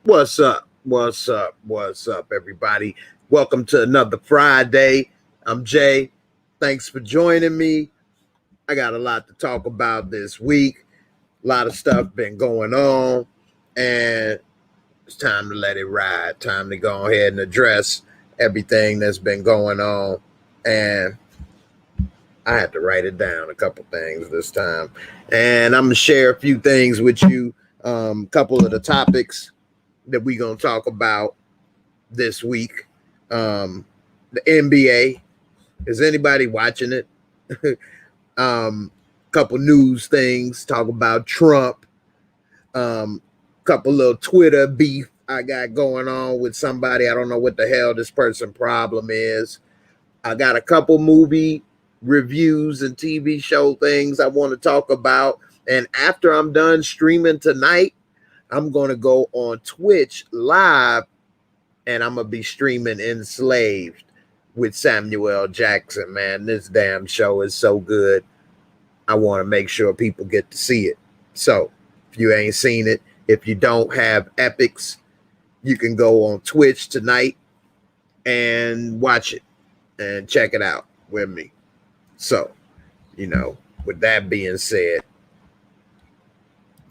What's up? What's up, everybody? Welcome to another Friday. I'm Jay. Thanks for joining me. I got a lot to talk about this week. A lot of stuff been going on, and it's time to let it ride. Time to go ahead and address everything that's been going on. And I had to write it down, a couple things this time. And I'm going to share a few things with you, a couple of the topics that we're going to talk about this week. The NBA. Is anybody watching it? Couple news things. Talk about Trump. Couple little Twitter beef I got going on with somebody. I don't know what the hell this person problem is. I got a couple movie reviews and TV show things I want to talk about. And after I'm done streaming tonight, I'm going to go on Twitch live and I'm going to be streaming Enslaved with Samuel Jackson. Man, this damn show is so good. I want to make sure people get to see it. So if you ain't seen it, if you don't have Epics, you can go on Twitch tonight and watch it and check it out with me. So, with that being said,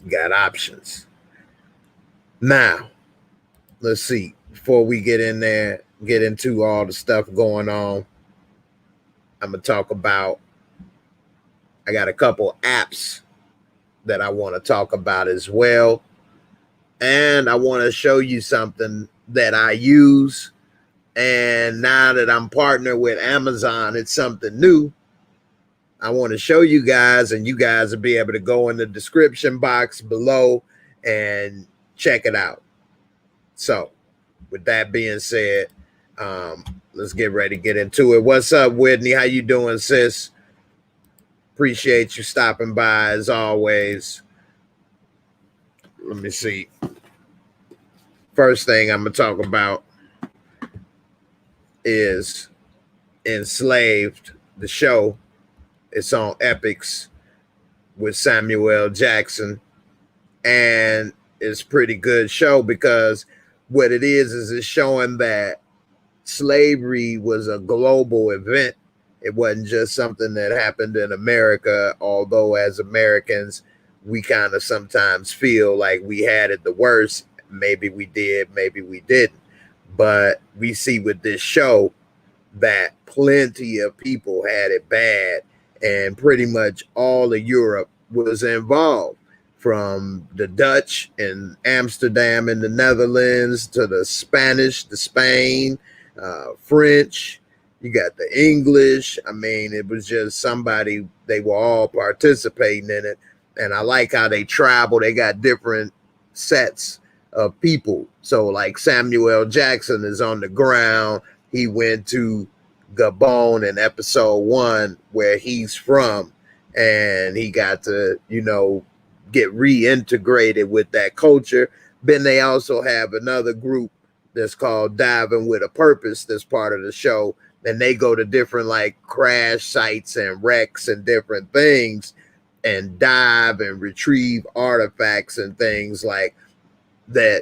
you got options. Now, let's see. Before we get in there, get into all the stuff going on, I'm going to talk about, I got a couple apps that I want to talk about as well. And I want to show you something that I use. And now that I'm partnered with Amazon, it's something new. I want to show you guys, and you guys will be able to go in the description box below and check it out. So, with that being said, let's get ready to get into it. What's up, Whitney? How you doing, sis? Appreciate you stopping by as always. Let me see. First thing I'm going to talk about is Enslaved, the show. It's on Epics with Samuel Jackson. And it's a pretty good show because what it is it's showing that slavery was a global event. It wasn't just something that happened in America, although as Americans, we kind of sometimes feel like we had it the worst. Maybe we did, maybe we didn't. But we see with this show that plenty of people had it bad, and pretty much all of Europe was involved, from the Dutch in Amsterdam in the Netherlands to the Spanish, the Spain, French. You got the English. I mean, it was just somebody, they were all participating in it. And I like how they travel. They got different sets of people. So like Samuel Jackson is on the ground. He went to Gabon in episode 1, where he's from, and he got to, get reintegrated with that culture. Then they also have another group that's called Diving with a Purpose that's part of the show, and they go to different like crash sites and wrecks and different things and dive and retrieve artifacts and things like that.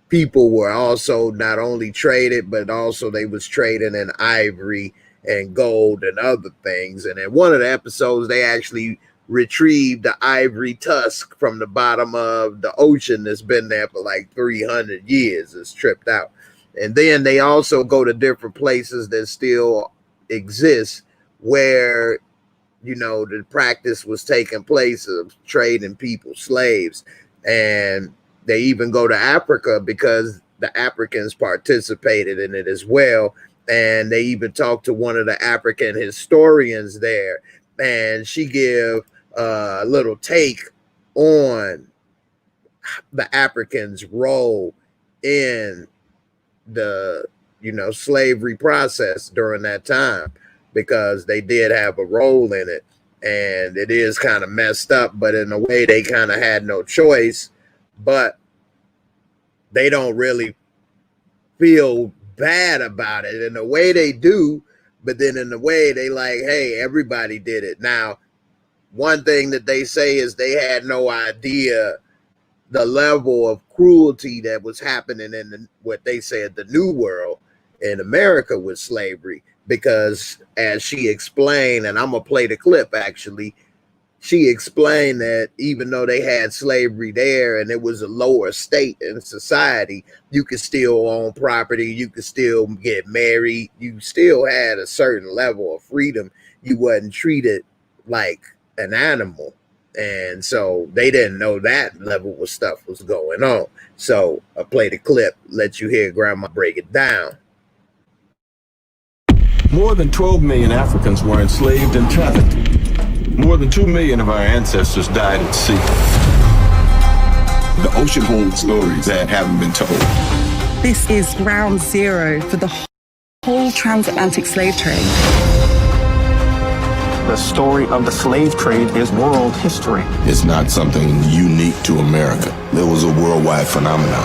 People were also not only traded, but also they was trading in ivory and gold and other things. And in one of the episodes, they actually retrieved the ivory tusk from the bottom of the ocean that's been there for like 300 years. It's tripped out. And then they also go to different places that still exist where, the practice was taking place of trading people, slaves. And they even go to Africa because the Africans participated in it as well. And they even talked to one of the African historians there. And she gave a little take on the Africans' role in the, slavery process during that time, because they did have a role in it. And it is kind of messed up, but in a way they kind of had no choice. But they don't really feel bad about it. In a way they do, but then in a way they like, hey, everybody did it. Now, one thing that they say is they had no idea the level of cruelty that was happening in what they said the New World in America with slavery. Because as she explained, and I'm gonna play the clip actually, she explained that even though they had slavery there and it was a lower state in society, you could still own property, you could still get married, you still had a certain level of freedom. You wasn't treated like an animal. And so they didn't know that level of stuff was going on. So I play the clip, let you hear Grandma break it down. More than 12 million Africans were enslaved and trafficked. More than 2 million of our ancestors died at sea. The ocean holds stories that haven't been told. This is ground zero for the whole transatlantic slave trade. The story of the slave trade is world history. It's not something unique to America. It was a worldwide phenomenon.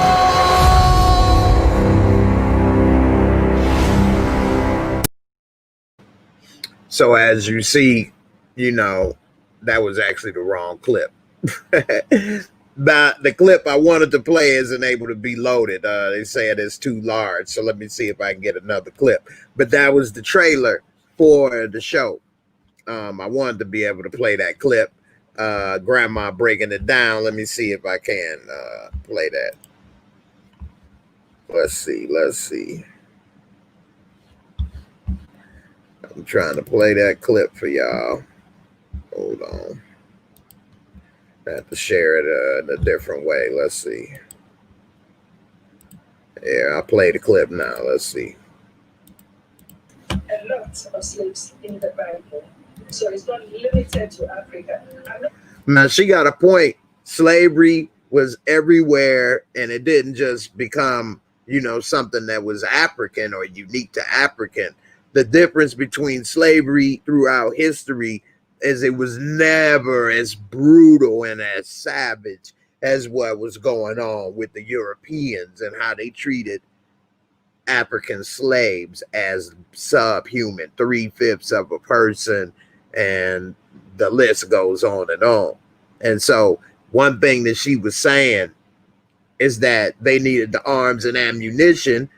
So as you see, you know, that was actually the wrong clip. The clip I wanted to play isn't able to be loaded. They said it's too large. So let me see if I can get another clip. But that was the trailer for the show. I wanted to be able to play that clip. Grandma breaking it down. Let me see if I can play that. Let's see. I'm trying to play that clip for y'all. Hold on. I have to share it in a different way. Let's see. Yeah, I'll play the clip now. Let's see. A lot of slaves in the Bible. So it's not limited to Africa. Now, she got a point. Slavery was everywhere, and it didn't just become, you know, something that was African or unique to African. The difference between slavery throughout history is it was never as brutal and as savage as what was going on with the Europeans and how they treated African slaves as subhuman, 3/5 of a person, and the list goes on and on. And so one thing that she was saying is that they needed the arms and ammunition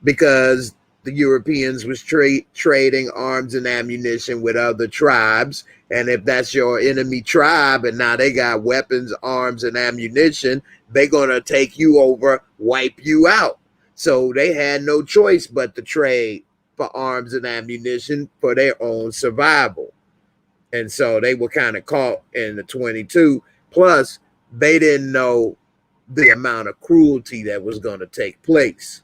because the Europeans was trading arms and ammunition with other tribes. And if that's your enemy tribe and now they got weapons, arms, and ammunition, they're going to take you over, wipe you out. So they had no choice but to trade for arms and ammunition for their own survival. And so they were kind of caught in the 22. Plus, they didn't know the amount of cruelty that was going to take place.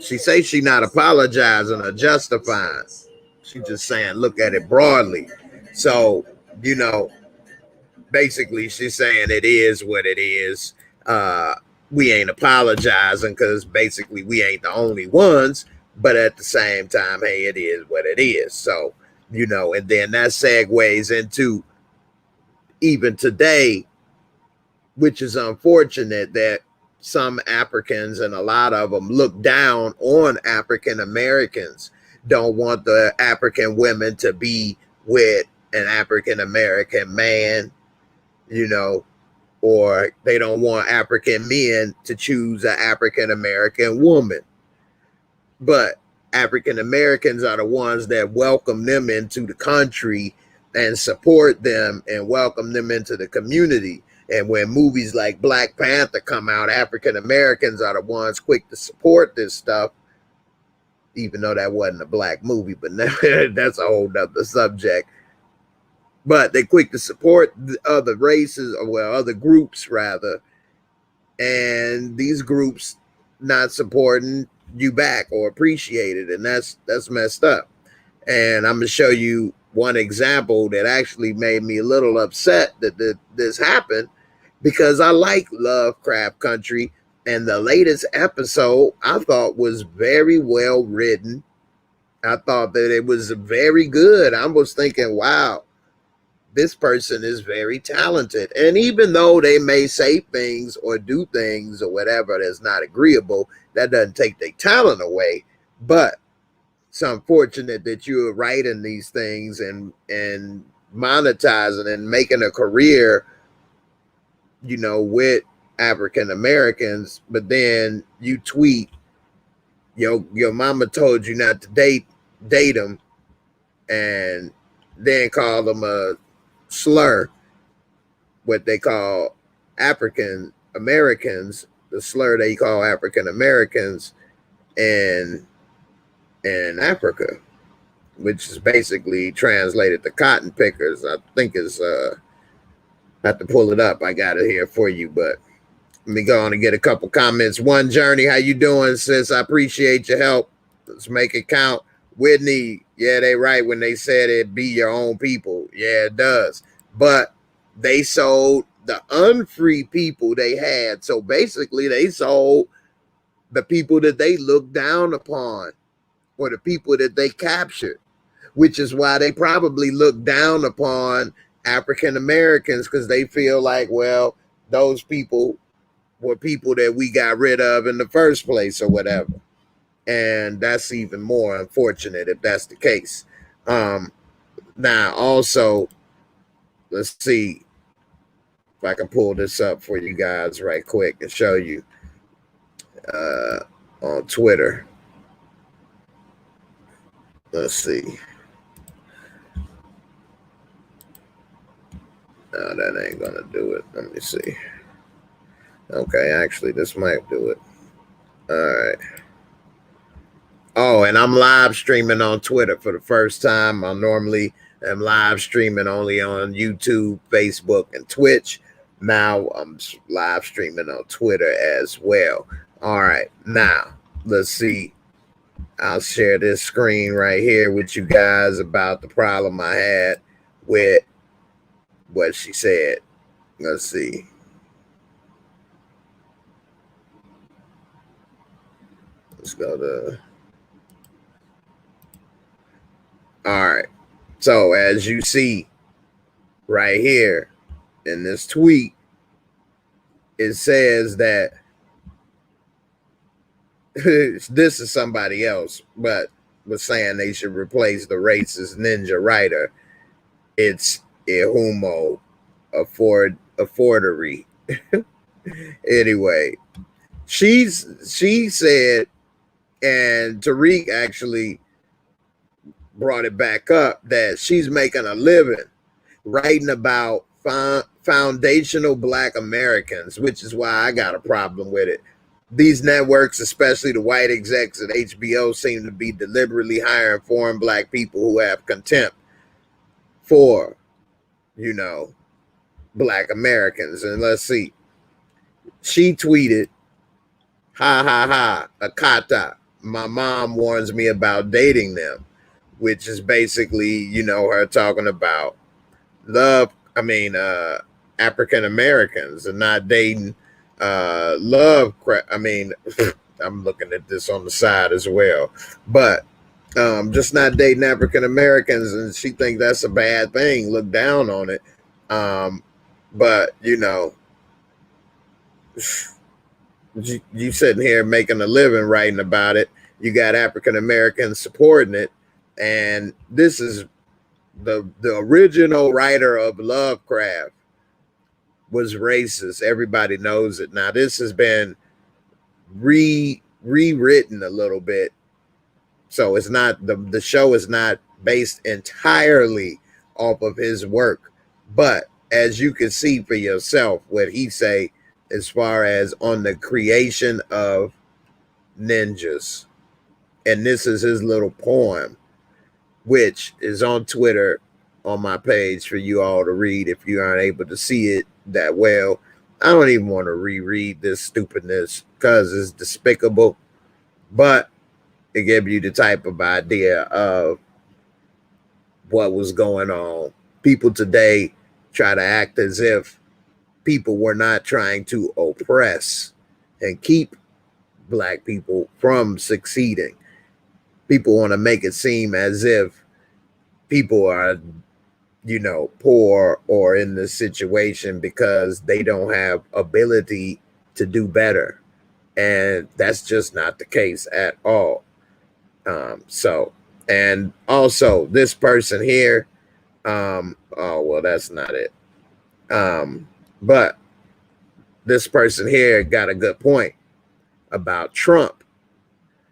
She says she's not apologizing or justifying. She's just saying, look at it broadly. So, you know, basically she's saying it is what it is. We ain't apologizing because basically we ain't the only ones. But at the same time, hey, it is what it is. So, you know, and then that segues into even today, which is unfortunate that some Africans and a lot of them look down on African Americans, don't want the African women to be with an African American man, you know, or they don't want African men to choose an African American woman. But African Americans are the ones that welcome them into the country and support them and welcome them into the community. And when movies like Black Panther come out, African Americans are the ones quick to support this stuff, even though that wasn't a black movie, but that's a whole nother subject. But they quick to support the other races, or well, other groups rather, and these groups not supporting you back or appreciate it, and that's messed up. And I'm gonna show you one example that actually made me a little upset that this happened, because I like Lovecraft Country, and the latest episode I thought was very well written. I thought that it was very good. I was thinking, wow, this person is very talented. And even though they may say things or do things or whatever that's not agreeable, that doesn't take their talent away. But it's unfortunate that you're writing these things and monetizing and making a career, with African Americans, but then you tweet your mama told you not to date them, and then call them a slur, what they call African Americans, the slur they call African Americans in Africa, which is basically translated to cotton pickers. I think is I have to pull it up. I got it here for you, but let me go on and get a couple comments. One Journey, how you doing, sis? I appreciate your help. Let's make it count. Whitney, yeah, they right when they said it be your own people. Yeah, it does. But they sold the unfree people they had. So basically they sold the people that they looked down upon, or the people that they captured, which is why they probably look down upon African Americans, because they feel like, well, those people were people that we got rid of in the first place or whatever. And that's even more unfortunate if that's the case. Now, also, let's see if I can pull this up for you guys right quick and show you on Twitter. Let's see. No, that ain't gonna do it. Let me see. Okay, actually, this might do it. All right. Oh, and I'm live streaming on Twitter for the first time. I normally am live streaming only on YouTube, Facebook, and Twitch. Now I'm live streaming on Twitter as well. All right, now let's see. I'll share this screen right here with you guys about the problem I had with what she said. Let's see. Let's go to. All right. So as you see right here in this tweet, it says that this is somebody else, but was saying they should replace the racist ninja writer. It's Ihumo Affordery. Anyway, she said, and Tariq actually brought it back up, that she's making a living writing about foundational Black Americans, which is why I got a problem with it. These networks, especially the white execs at HBO, seem to be deliberately hiring foreign Black people who have contempt for, Black Americans. And let's see. She tweeted, ha ha ha, Akata, my mom warns me about dating them, which is basically, her talking about African Americans and not dating I'm looking at this on the side as well, but just not dating African Americans, and she thinks that's a bad thing, look down on it. But you sitting here making a living writing about it. You got African Americans supporting it, and this is the original writer of Lovecraft was racist. Everybody knows it. Now this has been rewritten a little bit, so it's not the show is not based entirely off of his work, but as you can see for yourself what he say as far as on the creation of ninjas. And this is his little poem, which is on Twitter on my page for you all to read if you aren't able to see it that well. I don't even want to reread this stupidness because it's despicable, but it gives you the type of idea of what was going on. People today try to act as if people were not trying to oppress and keep Black people from succeeding. People want to make it seem as if people are, poor or in this situation because they don't have ability to do better. And that's just not the case at all. And also this person here Oh well, that's not it. But this person here got a good point about Trump.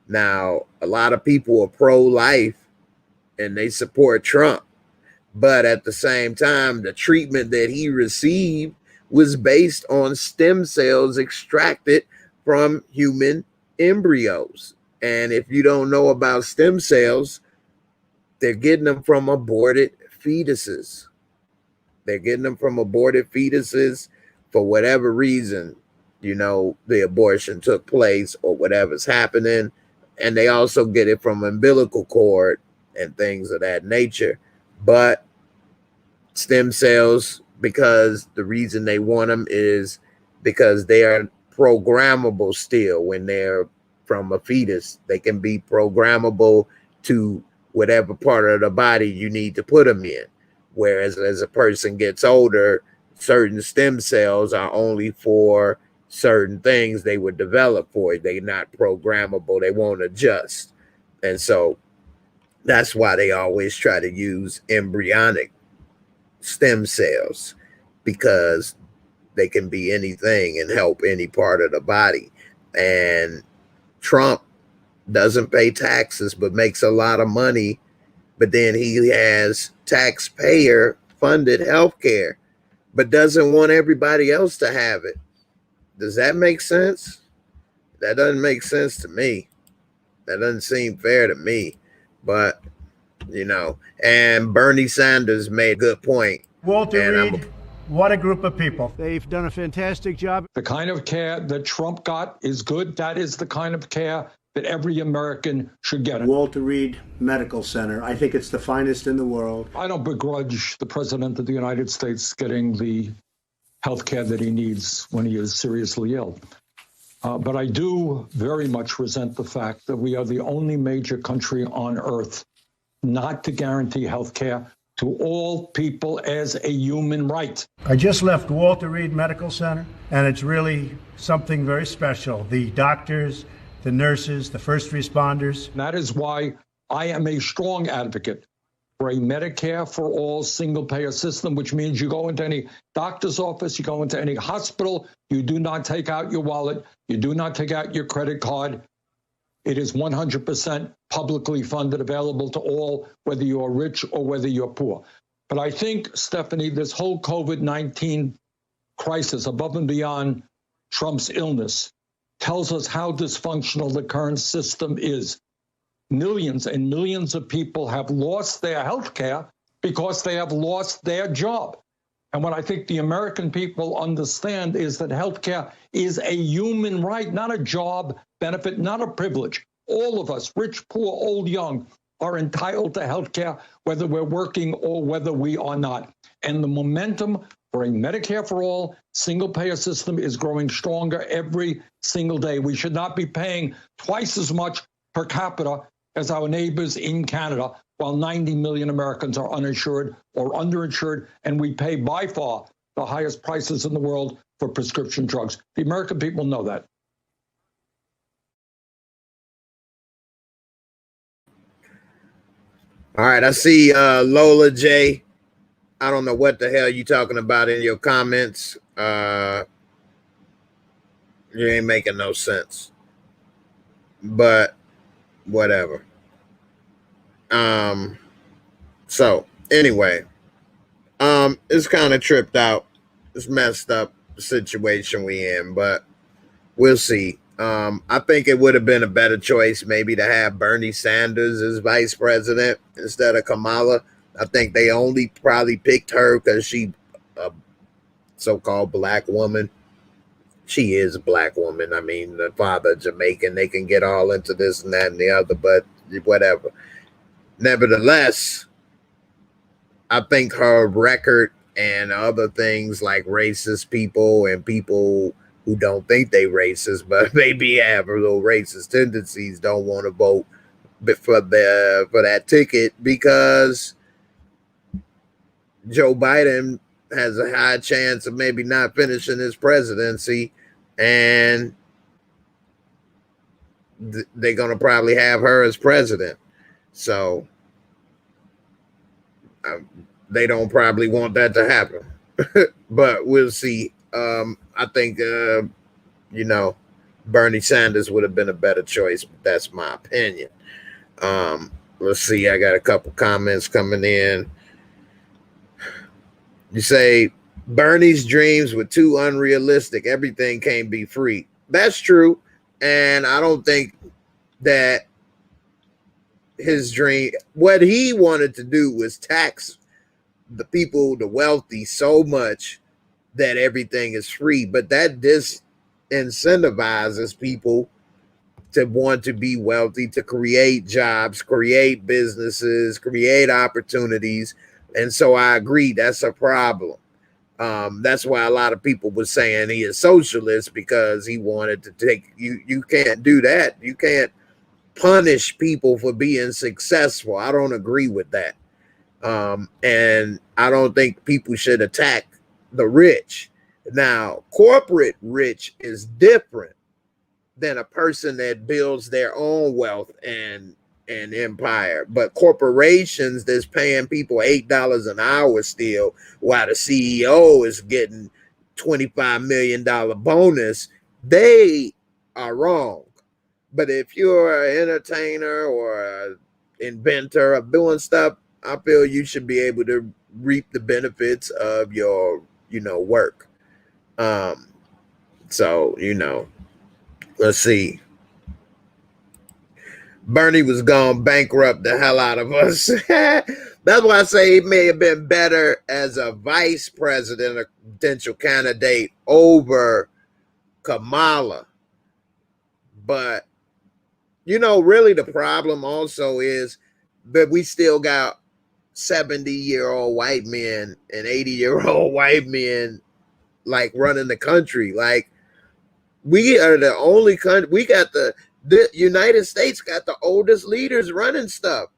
Now, a lot of people are pro-life and they support Trump, but at the same time, the treatment that he received was based on stem cells extracted from human embryos. And if you don't know about stem cells, they're getting them from aborted fetuses. They're getting them from aborted fetuses for whatever reason, the abortion took place or whatever's happening. And they also get it from umbilical cord and things of that nature. But stem cells, because the reason they want them is because they are programmable still. When they're from a fetus, they can be programmable to whatever part of the body you need to put them in. Whereas as a person gets older, certain stem cells are only for certain things they would develop for. They're not programmable. They won't adjust. And so that's why they always try to use embryonic stem cells, because they can be anything and help any part of the body. And Trump doesn't pay taxes but makes a lot of money, but then he has taxpayer funded health care but doesn't want everybody else to have it. Does that make sense? That doesn't make sense to me. That doesn't seem fair to me. But and Bernie Sanders made a good point. Walter Reed, what a group of people. They've done a fantastic job. The kind of care that Trump got is good. That is the kind of care that every American should get. Walter Reed Medical Center. I think it's the finest in the world. I don't begrudge the President of the United States getting the health care that he needs when he is seriously ill. But I do very much resent the fact that we are the only major country on earth not to guarantee health care to all people as a human right. I just left Walter Reed Medical Center, and it's really something very special. The doctors, the nurses, the first responders. That is why I am a strong advocate for a Medicare for all single-payer system, which means you go into any doctor's office, you go into any hospital, you do not take out your wallet, you do not take out your credit card. It is 100% publicly funded, available to all, whether you're rich or whether you're poor. But I think, Stephanie, this whole COVID-19 crisis, above and beyond Trump's illness, tells us how dysfunctional the current system is. Millions and millions of people have lost their health care because they have lost their job. And what I think the American people understand is that health care is a human right, not a job benefit, not a privilege. All of us, rich, poor, old, young, are entitled to health care, whether we're working or whether we are not. And the momentum for a Medicare for all single-payer system is growing stronger every single day. We should not be paying twice as much per capita as our neighbors in Canada, while 90 million Americans are uninsured or underinsured, and we pay by far the highest prices in the world for prescription drugs. The American people know that. All right, I see Lola J. I don't know what the hell you talking about in your comments. You ain't making no sense. But whatever. So anyway, it's kind of tripped out. It's messed up the situation we in, but we'll see. I think it would have been a better choice maybe to have Bernie Sanders as vice president instead of Kamala. I think they only probably picked her because she a so-called black woman. She is a black woman. I mean, the father Jamaican. They can get all into this and that and the other, but whatever. Nevertheless, I think her record and other things like racist people and people who don't think they racist, but maybe have little racist tendencies, don't want to vote for that ticket because Joe Biden has a high chance of maybe not finishing his presidency, and they're going to probably have her as president. So they don't probably want that to happen, but we'll see. I think you know, Bernie Sanders would have been a better choice, but that's my opinion. Let's see. I got a couple comments coming in. You say Bernie's dreams were too unrealistic. Everything can't be free. That's true. And I don't think that his dream, what he wanted to do was tax the people, the wealthy, so much that everything is free. But that disincentivizes people to want to be wealthy, to create jobs, create businesses, create opportunities. And so I agree, that's a problem. That's why a lot of people were saying he is socialist, because he wanted to take you. You can't do that. You can't punish people for being successful. I don't agree with that. And I don't think people should attack the rich. Now, corporate rich is different than a person that builds their own wealth and empire. But corporations that's paying people $8 an hour still, while the CEO is getting $25 million bonus, they are wrong. But if you're an entertainer or an inventor of doing stuff, I feel you should be able to reap the benefits of your, work. So, let's see. Bernie was going to bankrupt the hell out of us. That's why I say he may have been better as a vice president or potential candidate over Kamala. But, really the problem also is that we still got 70-year-old white men and 80-year-old white men like running the country. Like, we are the only country, we got the United States got the oldest leaders running stuff,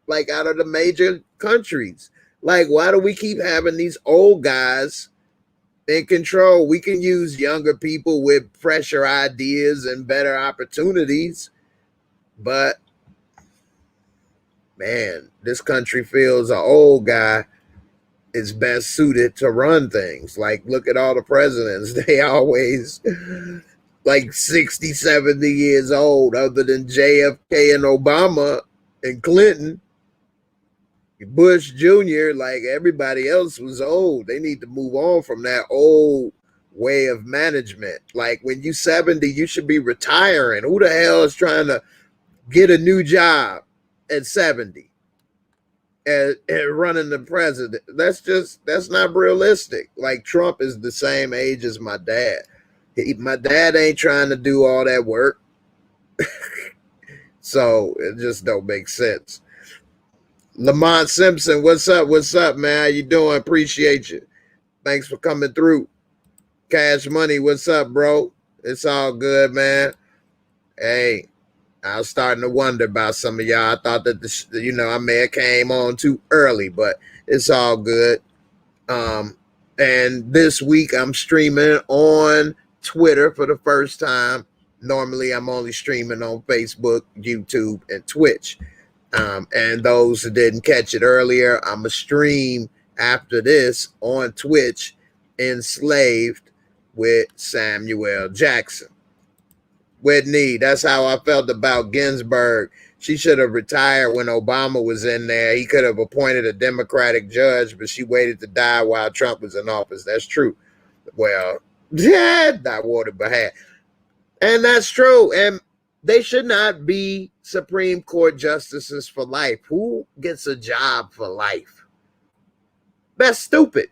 like out of the major countries. Like, why do we keep having these old guys in control? We can use younger people with fresher ideas and better opportunities. But man, this country feels an old guy is best suited to run things. Like, look at all the presidents. They always like 60, 70 years old, other than JFK and Obama and Clinton. Bush Jr., like everybody else was old. They need to move on from that old way of management. Like, when you 70, you should be retiring. Who the hell is trying to get a new job at 70 and running the president? That's not realistic. Like, Trump is the same age as my dad. My dad ain't trying to do all that work. So it just don't make sense. Lamont Simpson, what's up? What's up, man? How you doing? Appreciate you. Thanks for coming through. Cash Money, what's up, bro? It's all good, man. Hey, I was starting to wonder about some of y'all. I thought that I may have came on too early, but it's all good. And this week I'm streaming on Twitter for the first time. Normally I'm only streaming on Facebook, YouTube, and Twitch. And those who didn't catch it earlier, I'm a stream after this on Twitch, Enslaved with Samuel Jackson. Whitney, that's how I felt about Ginsburg. She should have retired when Obama was in there. He could have appointed a Democratic judge, but she waited to die while Trump was in office. That's true. Well, yeah, that water behalf. And that's true. And they should not be Supreme Court justices for life. Who gets a job for life? That's stupid.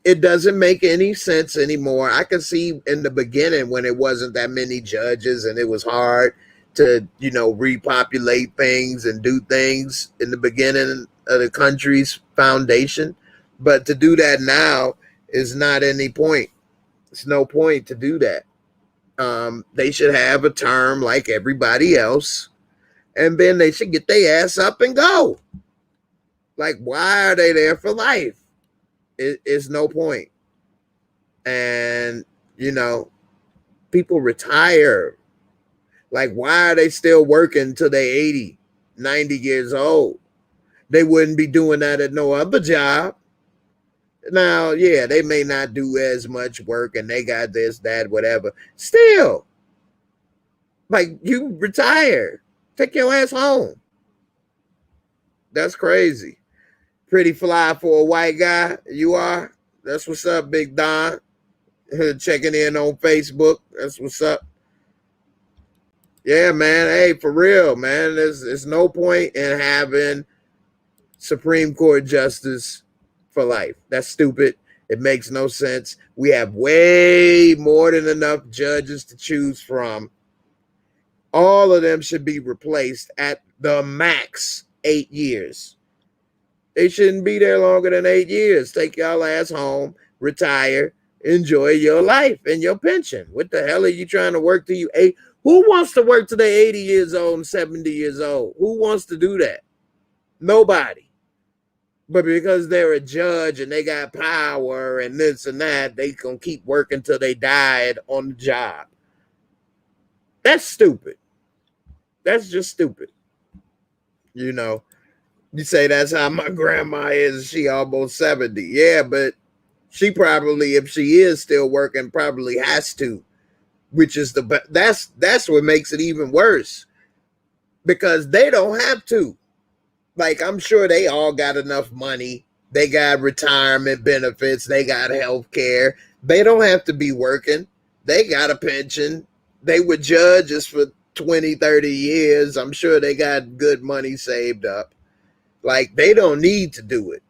It doesn't make any sense anymore. I can see in the beginning when it wasn't that many judges and it was hard to, repopulate things and do things in the beginning of the country's foundation. But to do that now is not any point. It's no point to do that. They should have a term like everybody else, and then they should get their ass up and go. Like, why are they there for life? It's no point. And, people retire. Like, why are they still working till they're 80, 90 years old? They wouldn't be doing that at no other job. Now, yeah, they may not do as much work and they got this, that, whatever. Still, like, you retire. Take your ass home. That's crazy. Pretty fly for a white guy. You are. That's what's up, Big Don. Checking in on Facebook. That's what's up. Yeah, man. Hey, for real, man. There's no point in having Supreme Court justice for life. That's stupid. It makes no sense. We have way more than enough judges to choose from. All of them should be replaced at the max 8 years. They shouldn't be there longer than 8 years. Take y'all ass home, retire, enjoy your life and your pension. What the hell are you trying to work till you 8? Who wants to work till they 80 years old and 70 years old? Who wants to do that? Nobody. But because they're a judge and they got power and this and that, they gonna keep working till they died on the job. That's stupid. That's just stupid. You know, you say that's how my grandma is. She almost 70. Yeah, but she probably, if she is still working, probably has to, which is that's what makes it even worse, because they don't have to. Like, I'm sure they all got enough money. They got retirement benefits. They got health care. They don't have to be working. They got a pension. They were judges for 20, 30 years. I'm sure they got good money saved up. Like, they don't need to do it.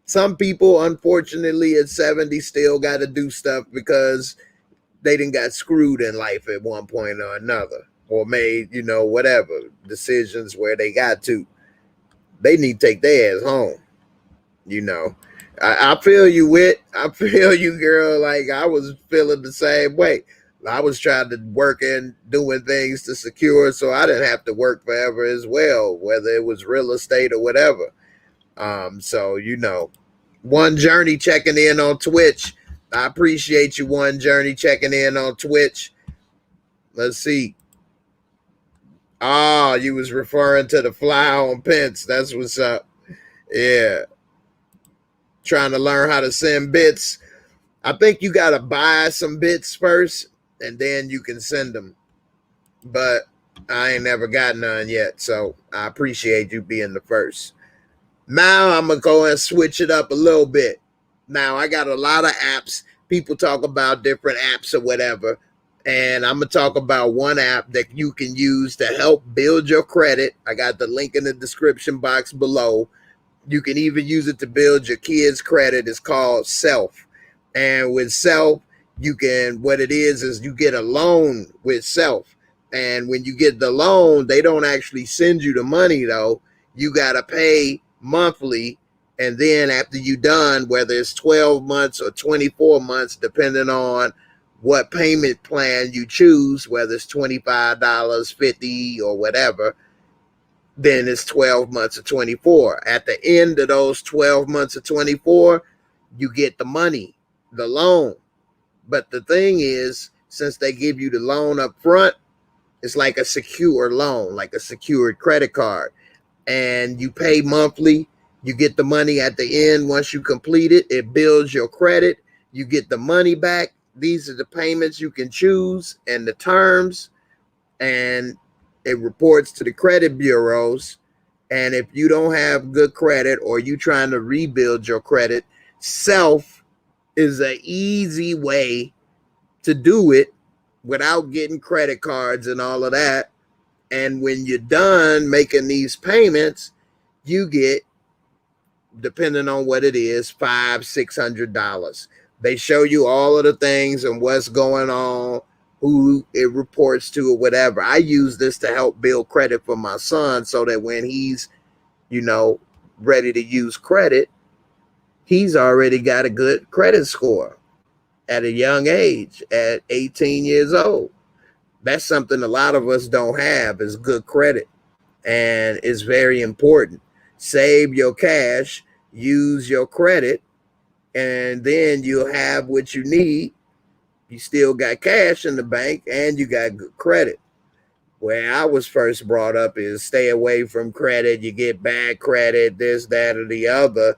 Some people, unfortunately, at 70 still got to do stuff because they done got screwed in life at one point or another, or made, whatever decisions where they got to. They need to take their ass home. I feel you, Wit. I feel you, girl. Like, I was feeling the same way. I was trying to work and doing things to secure so I didn't have to work forever as well, whether it was real estate or whatever. So, One Journey checking in on Twitch. I appreciate you, One Journey, checking in on Twitch. Let's see. Oh, you was referring to the fly on Pence. That's what's up. Yeah. Trying to learn how to send bits. I think you got to buy some bits first, and then you can send them. But I ain't never got none yet, so I appreciate you being the first. Now I'm going to go and switch it up a little bit. Now, I got a lot of apps. People talk about different apps or whatever. And I'm going to talk about one app that you can use to help build your credit. I got the link in the description box below. You can even use it to build your kids' credit. It's called Self. And with Self, what it is you get a loan with Self. And when you get the loan, they don't actually send you the money, though. You got to pay monthly. And then after you're done, whether it's 12 months or 24 months, depending on what payment plan you choose, whether it's $25, $50, or whatever, then it's 12 months or 24. At the end of those 12 months or 24, you get the money, the loan. But the thing is, since they give you the loan up front, it's like a secure loan, like a secured credit card. And you pay monthly. You get the money at the end. Once you complete it, it builds your credit. You get the money back. These are the payments you can choose and the terms, and it reports to the credit bureaus. And if you don't have good credit or you trying to rebuild your credit, Self is an easy way to do it without getting credit cards and all of that. And when you're done making these payments, you get, depending on what it is, $500-$600. They show you all of the things and what's going on, who it reports to or whatever. I use this to help build credit for my son so that when he's, ready to use credit, he's already got a good credit score at a young age, at 18 years old. That's something a lot of us don't have, is good credit. And it's very important. Save your cash, use your credit, and then you'll have what you need. You still got cash in the bank and you got good credit. where I was first brought up is stay away from credit. You get bad credit, this, that, or the other.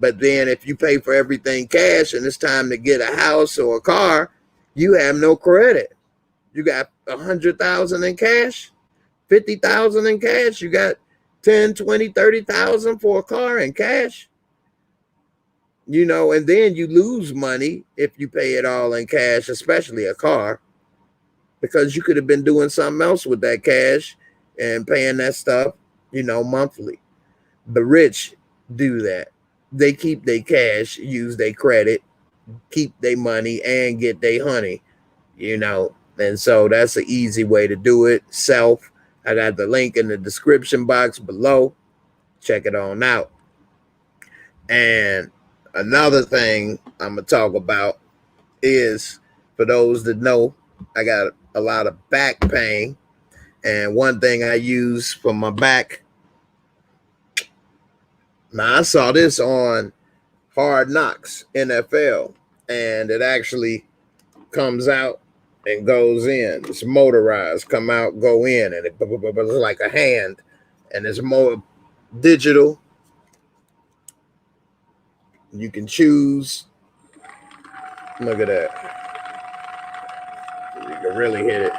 But then if you pay for everything cash and it's time to get a house or a car, you have no credit. You got 100,000 in cash, 50,000 in cash. You got 10, 20, 30,000 for a car in cash. You know, and then you lose money if you pay it all in cash, especially a car, because you could have been doing something else with that cash and paying that stuff, you know, monthly. The rich do that. They keep their cash, use their credit, keep their money, and get their honey, you know. And so that's an easy way to do it. Self. I got the link in the description box below. Check it on out. And another thing I'm going to talk about is, for those that know, I got a lot of back pain. And one thing I use for my back, now I saw this on Hard Knocks, NFL, and it actually comes out and goes in. It's motorized, come out, go in, and it's like a hand, and it's more digital. You can choose. Look at that. You can really hit it.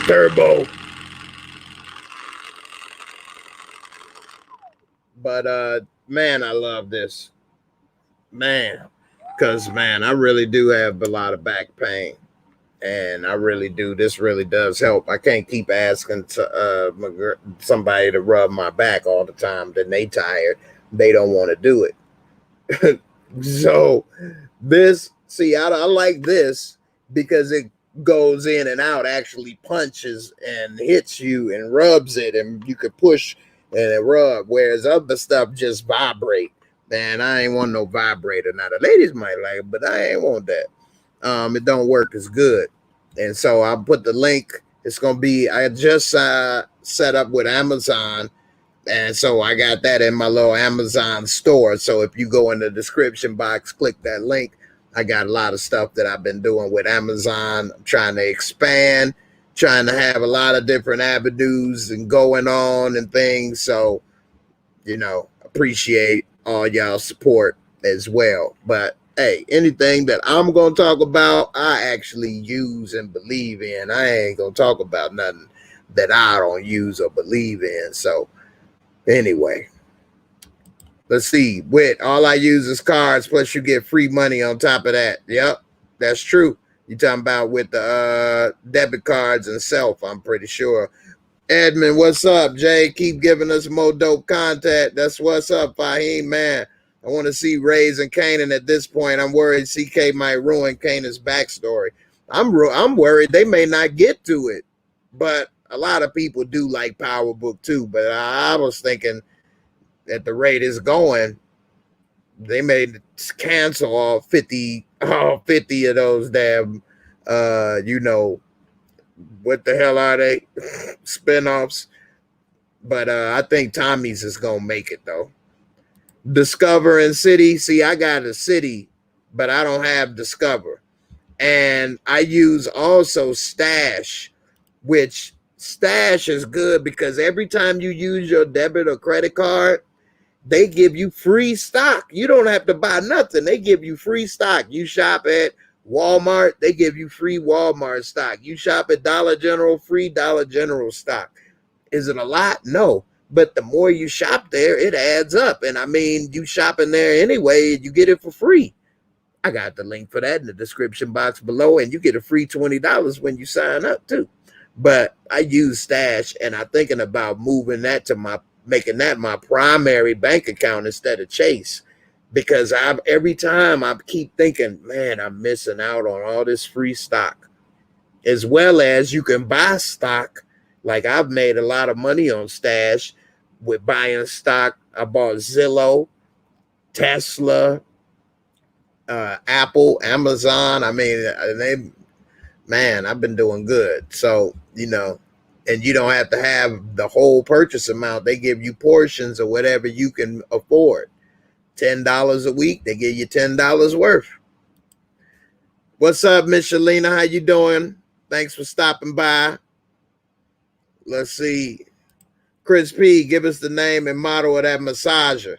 Turbo. But man, I love this. Man, because man, I really do have a lot of back pain. And I really do. This really does help. I can't keep asking somebody to rub my back all the time. Then they tired. They don't want to do it. So this, see, I like this because it goes in and out, actually punches and hits you and rubs it, and you could push and it rub. Whereas other stuff just vibrate. Man, I ain't want no vibrator. Now the ladies might like it, but I ain't want that. It don't work as good. And so I'll put the link. It's going to be, I just set up with Amazon. And so I got that in my little Amazon store. So if you go in the description box, click that link. I got a lot of stuff that I've been doing with Amazon. I'm trying to expand, trying to have a lot of different avenues and going on and things. So, you know, appreciate all y'all support as well. But hey, anything that I'm going to talk about, I actually use and believe in. I ain't going to talk about nothing that I don't use or believe in. So anyway, let's see. With all I use is cards, plus you get free money on top of that. Yep, that's true. You talking about with the debit cards and self, I'm pretty sure. Edmund, what's up? Jay, keep giving us more dope content. That's what's up, Fahim, man. I want to see Raising Kanan at this point. I'm worried CK might ruin Kanan's backstory. I'm worried they may not get to it. But a lot of people do like Power Book too. But I was thinking at the rate it's going, they may cancel all 50 of those damn, you know, what the hell are they? Spinoffs. But I think Tommy's is going to make it though. Discover and City. See, I got a City, but I don't have Discover. And I use also Stash, which Stash is good because every time you use your debit or credit card, they give you free stock. You don't have to buy nothing. They give you free stock. You shop at Walmart, they give you free Walmart stock. You shop at Dollar General, free Dollar General stock. Is it a lot? No. But the more you shop there, it adds up. And I mean, you shopping there anyway, you get it for free. I got the link for that in the description box below, and you get a free $20 when you sign up too. But I use Stash, and I'm thinking about moving that to making that my primary bank account instead of Chase, because every time I keep thinking, man, I'm missing out on all this free stock, as well as you can buy stock. Like I've made a lot of money on Stash with buying stock. I bought Zillow, Tesla, Apple, Amazon. I mean, I've been doing good. So, you know, and you don't have to have the whole purchase amount. They give you portions of whatever you can afford. $10 a week, they give you $10 worth. What's up, Miss Shalina? How you doing? Thanks for stopping by. Let's see. Chris P, give us the name and model of that massager.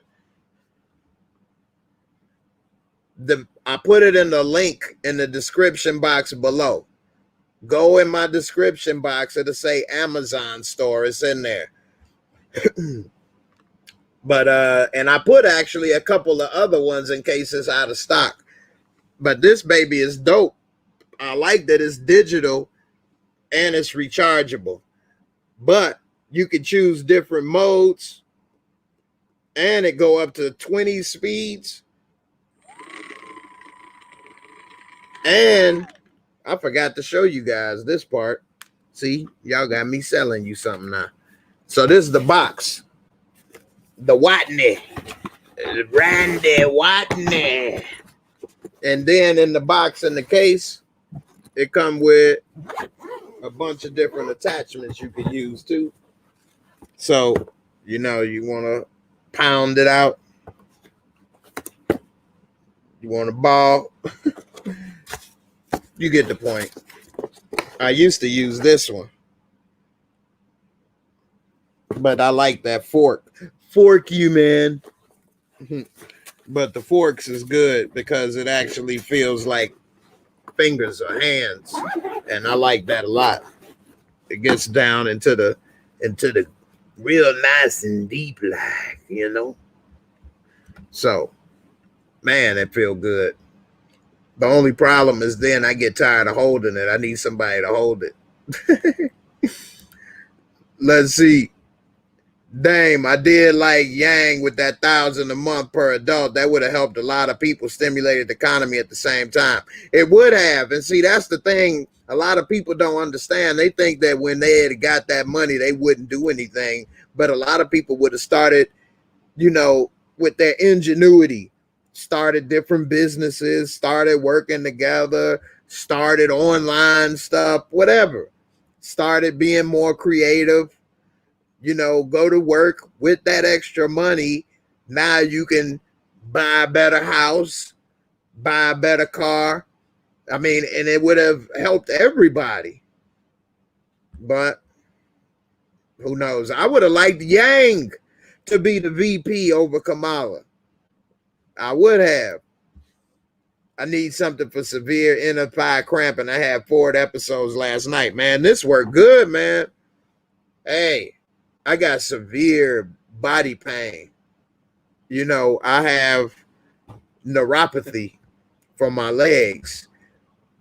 I put it in the link in the description box below. Go in my description box. It'll say Amazon store. It's in there. But and I put actually a couple of other ones in case it's out of stock. But this baby is dope. I like that it's digital and it's rechargeable. But you can choose different modes and it go up to 20 speeds. And I forgot to show you guys this part. See, y'all got me selling you something now. So this is the box. The Watney. Randy Watney. And then in the box in the case, it comes with a bunch of different attachments you can use too. So, you know, you want to pound it out. You want to ball. You get the point. I used to use this one, but I like that fork. Fork you, man. But the forks is good because it actually feels like fingers or hands, and I like that a lot. It gets down into the real nice and deep, like, you know. So, man, it feel good. The only problem is then I get tired of holding it. I need somebody to hold it. Let's see. Dame, I did like Yang with that $1,000 a month per adult. That would have helped a lot of people, stimulated the economy at the same time. It would have. And see, that's the thing. A lot of people don't understand. They think that when they had got that money, they wouldn't do anything. But a lot of people would have started, you know, with their ingenuity, started different businesses, started working together, started online stuff, whatever. Started being more creative. You know, go to work with that extra money. Now you can buy a better house, buy a better car. I mean, and it would have helped everybody. But who knows? I would have liked Yang to be the VP over Kamala. I would have. I need something for severe inner thigh cramping. I had 4 episodes last night. Man, this worked good, man. Hey. I got severe body pain. You know, I have neuropathy from my legs,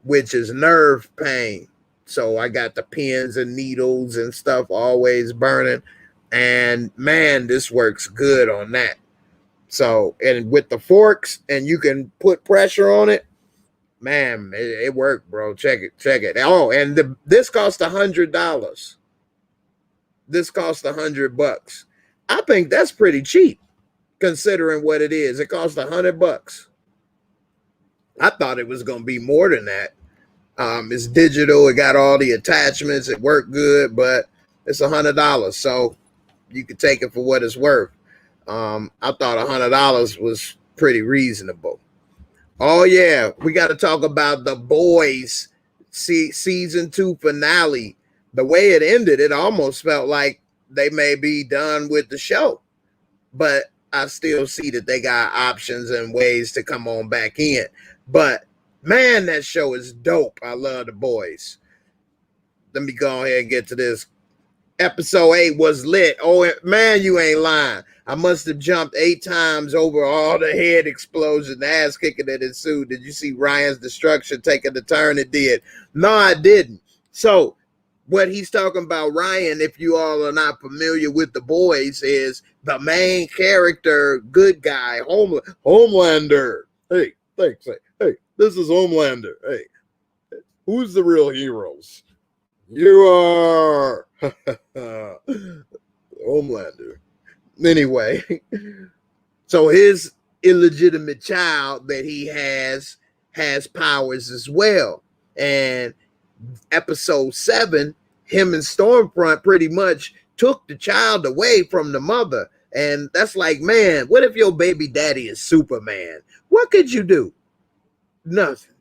which is nerve pain. So I got the pins and needles and stuff always burning. And man, this works good on that. So, and with the forks, and you can put pressure on it, man, it worked, bro. Check it. Oh, and this cost $100. This costs $100. I think that's pretty cheap considering what it is. It costs $100. I thought it was going to be more than that. It's digital. It got all the attachments. It worked good, but it's $100. So you can take it for what it's worth. I thought $100 was pretty reasonable. Oh yeah. We got to talk about The Boys season 2 finale. The way it ended, it almost felt like they may be done with the show. But I still see that they got options and ways to come on back in. But, man, that show is dope. I love The Boys. Let me go ahead and get to this. Episode 8 was lit. Oh, man, you ain't lying. I must have jumped 8 times over all the head explosion, ass kicking that ensued. Did you see Ryan's destruction taking the turn it did? No, I didn't. So, what he's talking about, Ryan, if you all are not familiar with The Boys, is the main character, good guy, Homelander. Hey, thanks. Hey, this is Homelander. Hey, who's the real heroes? You are. Homelander. Anyway, so his illegitimate child that he has powers as well. And episode 7, him and Stormfront pretty much took the child away from the mother. And that's like, man, what if your baby daddy is Superman? What could you do? Nothing.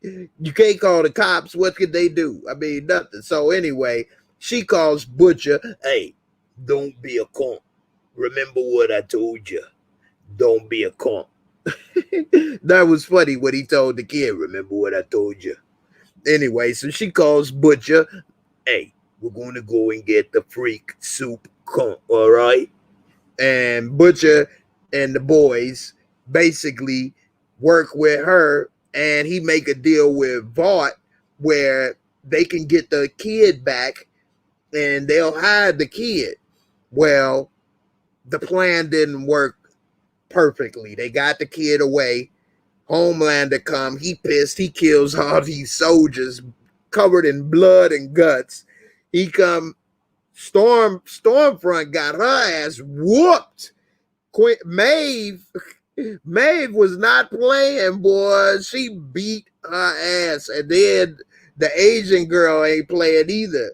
You can't call the cops. What could they do? I mean, nothing. So anyway, she calls Butcher. Hey, don't be a cunt. Remember what I told you. Don't be a cunt. That was funny when he told the kid, remember what I told you. Anyway, so she calls Butcher. Hey, we're going to go and get the freak soup cunt, all right? And Butcher and the boys basically work with her, and he make a deal with Vought where they can get the kid back and they'll hide the kid. Well, the plan didn't work perfectly. They got the kid away. Homelander come, he pissed, he kills all these soldiers covered in blood and guts. He come, Stormfront got her ass whooped. Maeve was not playing, boy. She beat her ass. And then the Asian girl ain't playing either.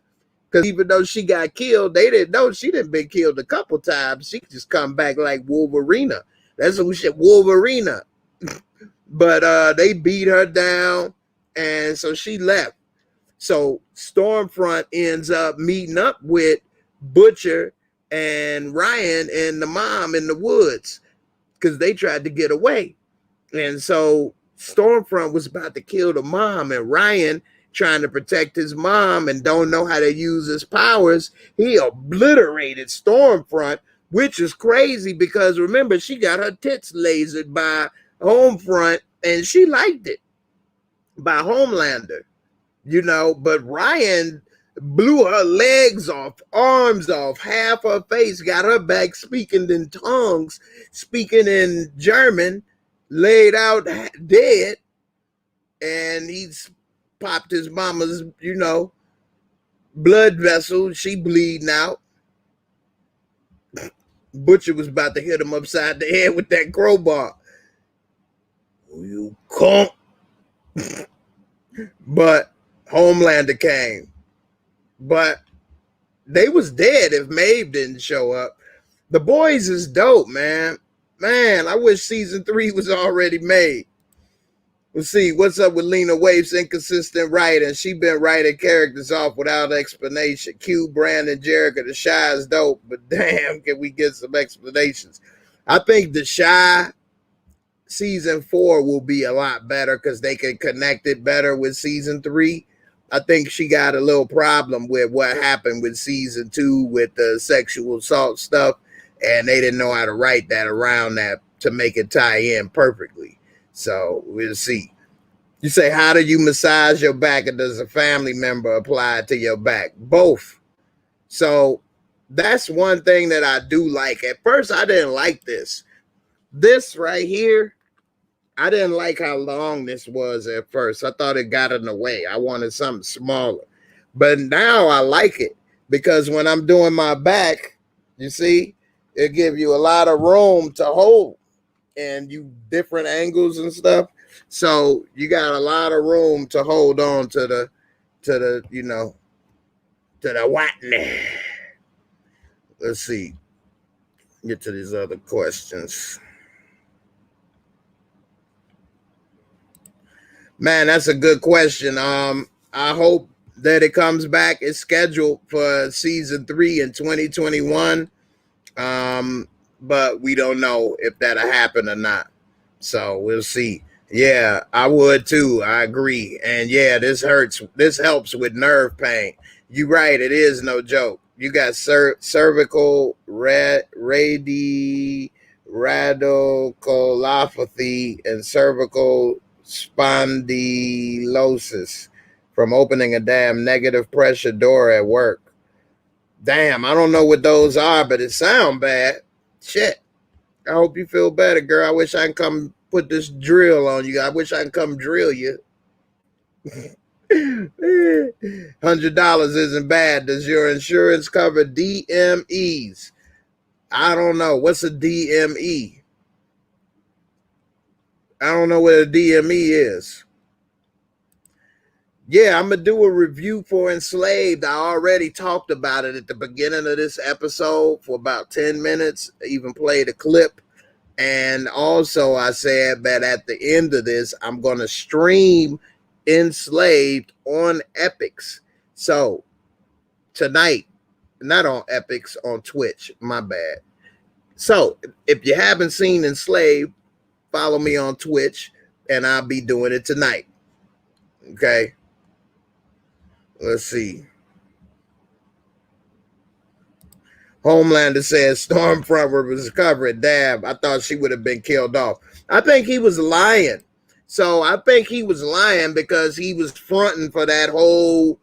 Because even though she got killed, they didn't know she done been killed a couple times. She just come back like Wolverine. That's who shit, Wolverine. But they beat her down, and so she left. So Stormfront ends up meeting up with Butcher and Ryan and the mom in the woods because they tried to get away. And so Stormfront was about to kill the mom, and Ryan, trying to protect his mom and don't know how to use his powers, he obliterated Stormfront, which is crazy because remember, she got her tits lasered by Homefront and she liked it, by Homelander, you know. But Ryan blew her legs off, arms off, half her face, got her back speaking in tongues, speaking in German, laid out dead, and he's popped his mama's, you know, blood vessel. She bleeding out. Butcher was about to hit him upside the head with that crowbar. You cunt. But Homelander came. But they was dead if Maeve didn't show up. The boys is dope, man. Man, I wish season 3 was already made. Let's see, what's up with Lena Waithe's inconsistent writing? She been writing characters off without explanation. Q, Brandon, Jericho, the Shy is dope, but damn, can we get some explanations? I think the Shy season 4 will be a lot better because they can connect it better with season 3. I think she got a little problem with what happened with season 2 with the sexual assault stuff, and they didn't know how to write that around that to make it tie in perfectly. So we'll see. You say, how do you massage your back, and does a family member apply it to your back? Both. So that's one thing that I do like. At first, I didn't like this. This right here, I didn't like how long this was at first. I thought it got in the way. I wanted something smaller. But now I like it because when I'm doing my back, you see, it gives you a lot of room to hold. And you different angles and stuff, so you got a lot of room to hold on to the you know, to the Watney. Let's see, get to these other questions. Man, that's a good question. I hope that it comes back. It's scheduled for season 3 in 2021. But we don't know if that'll happen or not. So we'll see. Yeah, I would too. I agree. And yeah, this hurts. This helps with nerve pain. You're right. It is no joke. You got cervical radiculopathy and cervical spondylosis from opening a damn negative pressure door at work. Damn, I don't know what those are, but it sound bad. Shit. I hope you feel better, girl. I wish I can come put this drill on you. I wish I can come drill you. $100 isn't bad. Does your insurance cover DMEs? I don't know. What's a DME? I don't know what a DME is. Yeah, I'm going to do a review for Enslaved. I already talked about it at the beginning of this episode for about 10 minutes. I even played a clip. And also I said that at the end of this, I'm going to stream enslaved on Epics. So tonight, not on Epics, on Twitch, my bad. So if you haven't seen Enslaved, follow me on Twitch, and I'll be doing it tonight. Okay. Let's see. Homelander says Stormfront was covering. Damn, I thought she would have been killed off. I think he was lying. So I think he was lying because he was fronting for that whole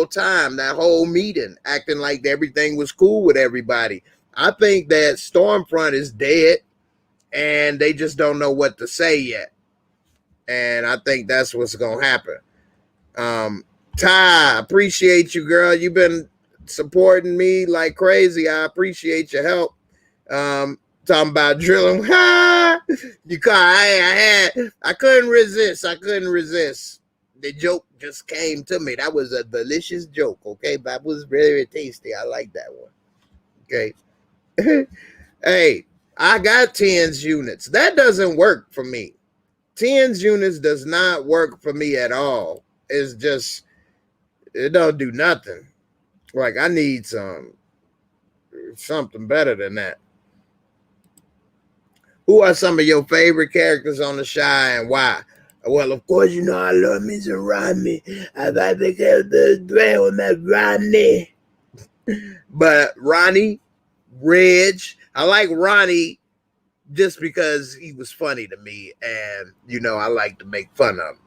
time, that whole meeting, acting like everything was cool with everybody. I think that Stormfront is dead and they just don't know what to say yet. And I think that's what's gonna happen. Ty, appreciate you, girl. You've been supporting me like crazy. I appreciate your help. Talking about drilling. You call I couldn't resist. I couldn't resist. The joke just came to me. That was a delicious joke, okay? That was very tasty. I like that one. Okay. Hey, I got tens units. That doesn't work for me. Tens units does not work for me at all. It's just, it don't do nothing. Like, I need something better than that. Who are some of your favorite characters on the Shy and why? Well, of course, you know I love me some Rodney. I like the character with that Rodney. But Ronnie, Reg, I like Ronnie just because he was funny to me, and you know I like to make fun of him.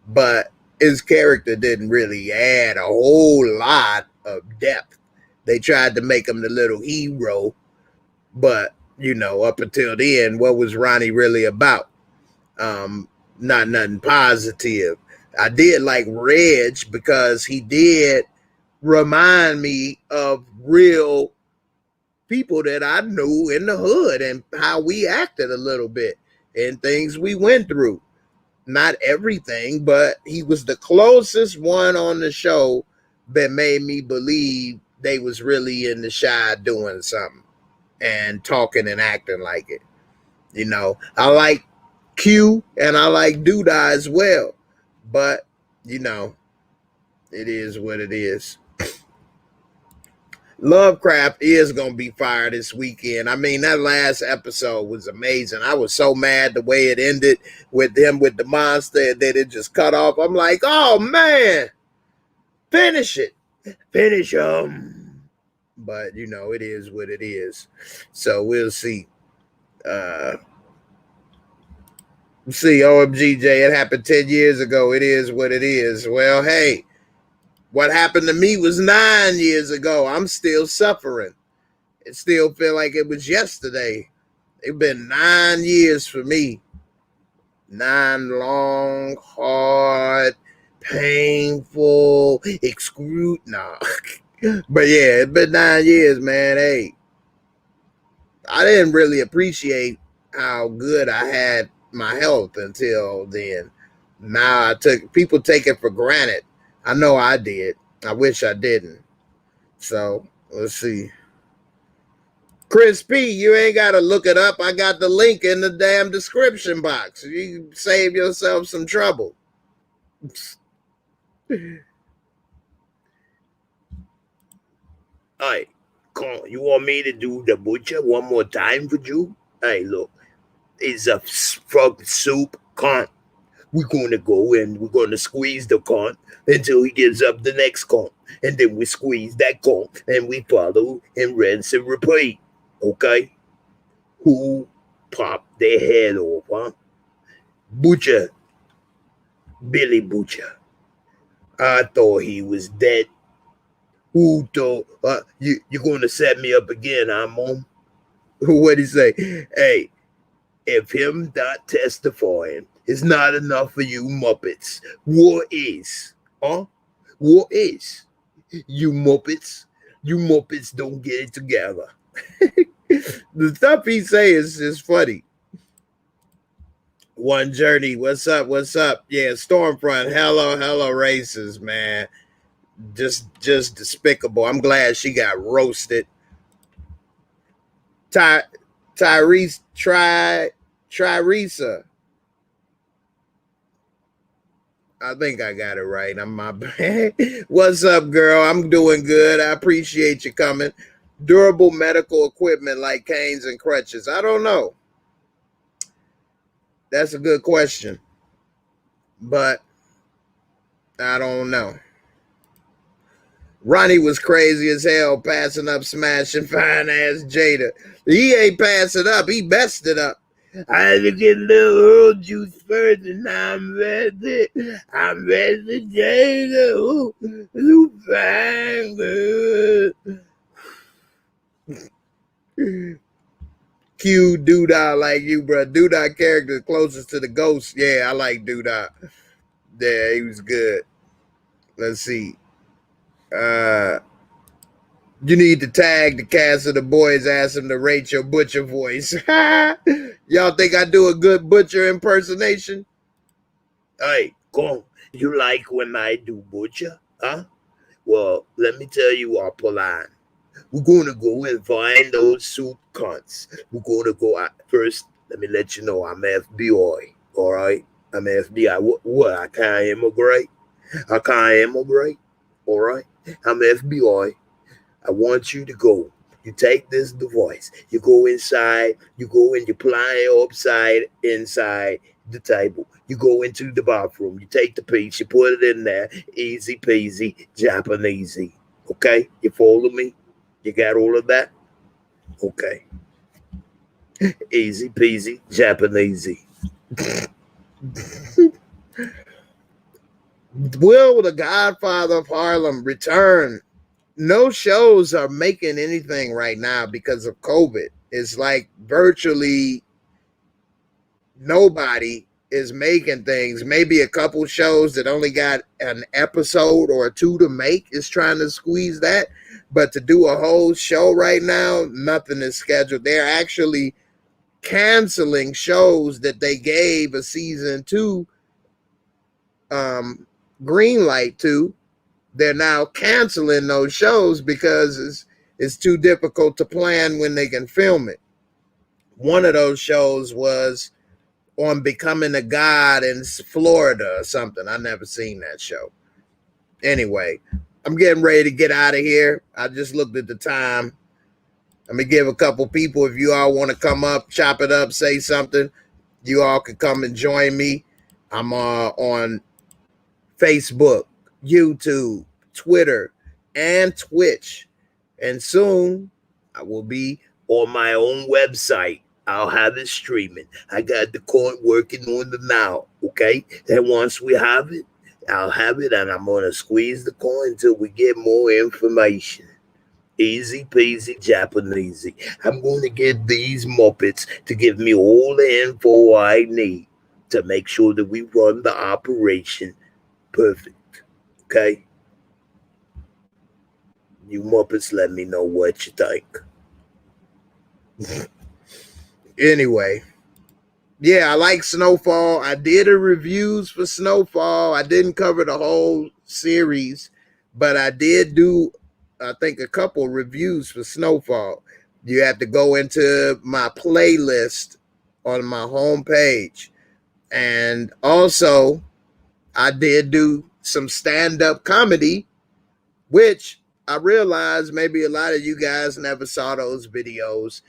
But his character didn't really add a whole lot of depth. They tried to make him the little hero, but you know, up until then, what was Ronnie really about? Not nothing positive. I did like Reg because he did remind me of real people that I knew in the hood and how we acted a little bit and things we went through. Not everything, but he was the closest one on the show that made me believe they was really in the Shy doing something and talking and acting like it. You know, I like Q and I like Doodah as well, but you know, it is what it is. Lovecraft is going to be fired this weekend. I mean, that last episode was amazing. I was so mad the way it ended with him with the monster that it just cut off. I'm like, oh man, finish it. Finish him. But, you know, it is what it is. So we'll see. See, OMGJ, it happened 10 years ago. It is what it is. Well, hey. What happened to me was 9 years ago. I'm still suffering. It still feel like it was yesterday. It's been 9 years for me. 9 long, hard, painful, Nah. But yeah, it's been 9 years, man. Hey, I didn't really appreciate how good I had my health until then. Now people take it for granted. I know I did. I wish I didn't. So let's see. Chris P, you ain't got to look it up. I got the link in the damn description box. You can save yourself some trouble. Hey, come on. You want me to do the butcher one more time for you? Hey, look. It's a frog soup. Can't. We're going to go and we're going to squeeze the corn until he gives up the next corn. And then we squeeze that corn and we follow and rinse and repeat. Okay? Who popped their head off, huh? Butcher. Billy Butcher. I thought he was dead. Who thought? You're going to set me up again, huh, Mom? What'd he say? Hey, if him not testifying is not enough for you Muppets, what is? Huh? What is? You Muppets don't get it together. The stuff he say is funny. One Journey, what's up? Yeah, Stormfront, hello, racist, man. Just despicable. I'm glad she got roasted. Tyresa. I think I got it right. I'm my bad. What's up, girl? I'm doing good. I appreciate you coming. Durable medical equipment like canes and crutches. I don't know. That's a good question, but I don't know. Ronnie was crazy as hell, passing up, smashing fine ass Jada. He ain't passing up. He messed it up. I had to get a little old juice first, and now I'm ready. I'm ready, Jada. Ooh, you fine, girl. Q Doodah like you, bro. Doodah character closest to the ghost. Yeah, I like Doodah. Yeah, he was good. Let's see. You need to tag the cast of the boys, ask them to rate your butcher voice. Y'all think I do a good butcher impersonation? Hey, come. You like when I do butcher? Huh? Well, let me tell you our plan. We're going to go and find those soup cunts. We're going to go out first. Let me let you know I'm FBI. All right? I'm FBI. What? I can't immigrate? I can't immigrate? All right? I'm FBI. I want you to go. You take this device. You go inside. You go and you plant it upside inside the table. You go into the bathroom. You take the piece. You put it in there. Easy peasy, Japanesey. Okay? You follow me? You got all of that? Okay. Easy peasy, Japanesey. Will the Godfather of Harlem return? No shows are making anything right now because of COVID. It's like virtually nobody is making things. Maybe a couple shows that only got an episode or two to make is trying to squeeze that. But to do a whole show right now, nothing is scheduled. They're actually canceling shows that they gave a season 2 green light to. They're now canceling those shows because it's too difficult to plan when they can film it. One of those shows was on becoming a god in Florida or something. I never seen that show. Anyway, I'm getting ready to get out of here. I just looked at the time. Let me give a couple people, if you all want to come up, chop it up, say something, you all can come and join me. I'm on Facebook, YouTube, Twitter, and Twitch. And soon I will be on my own website. I'll have it streaming. I got the coin working on it now, okay? And once we have it, I'll have it, and I'm going to squeeze the coin until we get more information. Easy peasy Japanesey. I'm going to get these Muppets to give me all the info I need to make sure that we run the operation perfect. Okay? You Muppets, let me know what you think. Anyway. Yeah, I like Snowfall. I did a reviews for Snowfall. I didn't cover the whole series, but I did do, I think, a couple reviews for Snowfall. You have to go into my playlist on my homepage. And also, I did do some stand-up comedy, which I realized maybe a lot of you guys never saw those videos.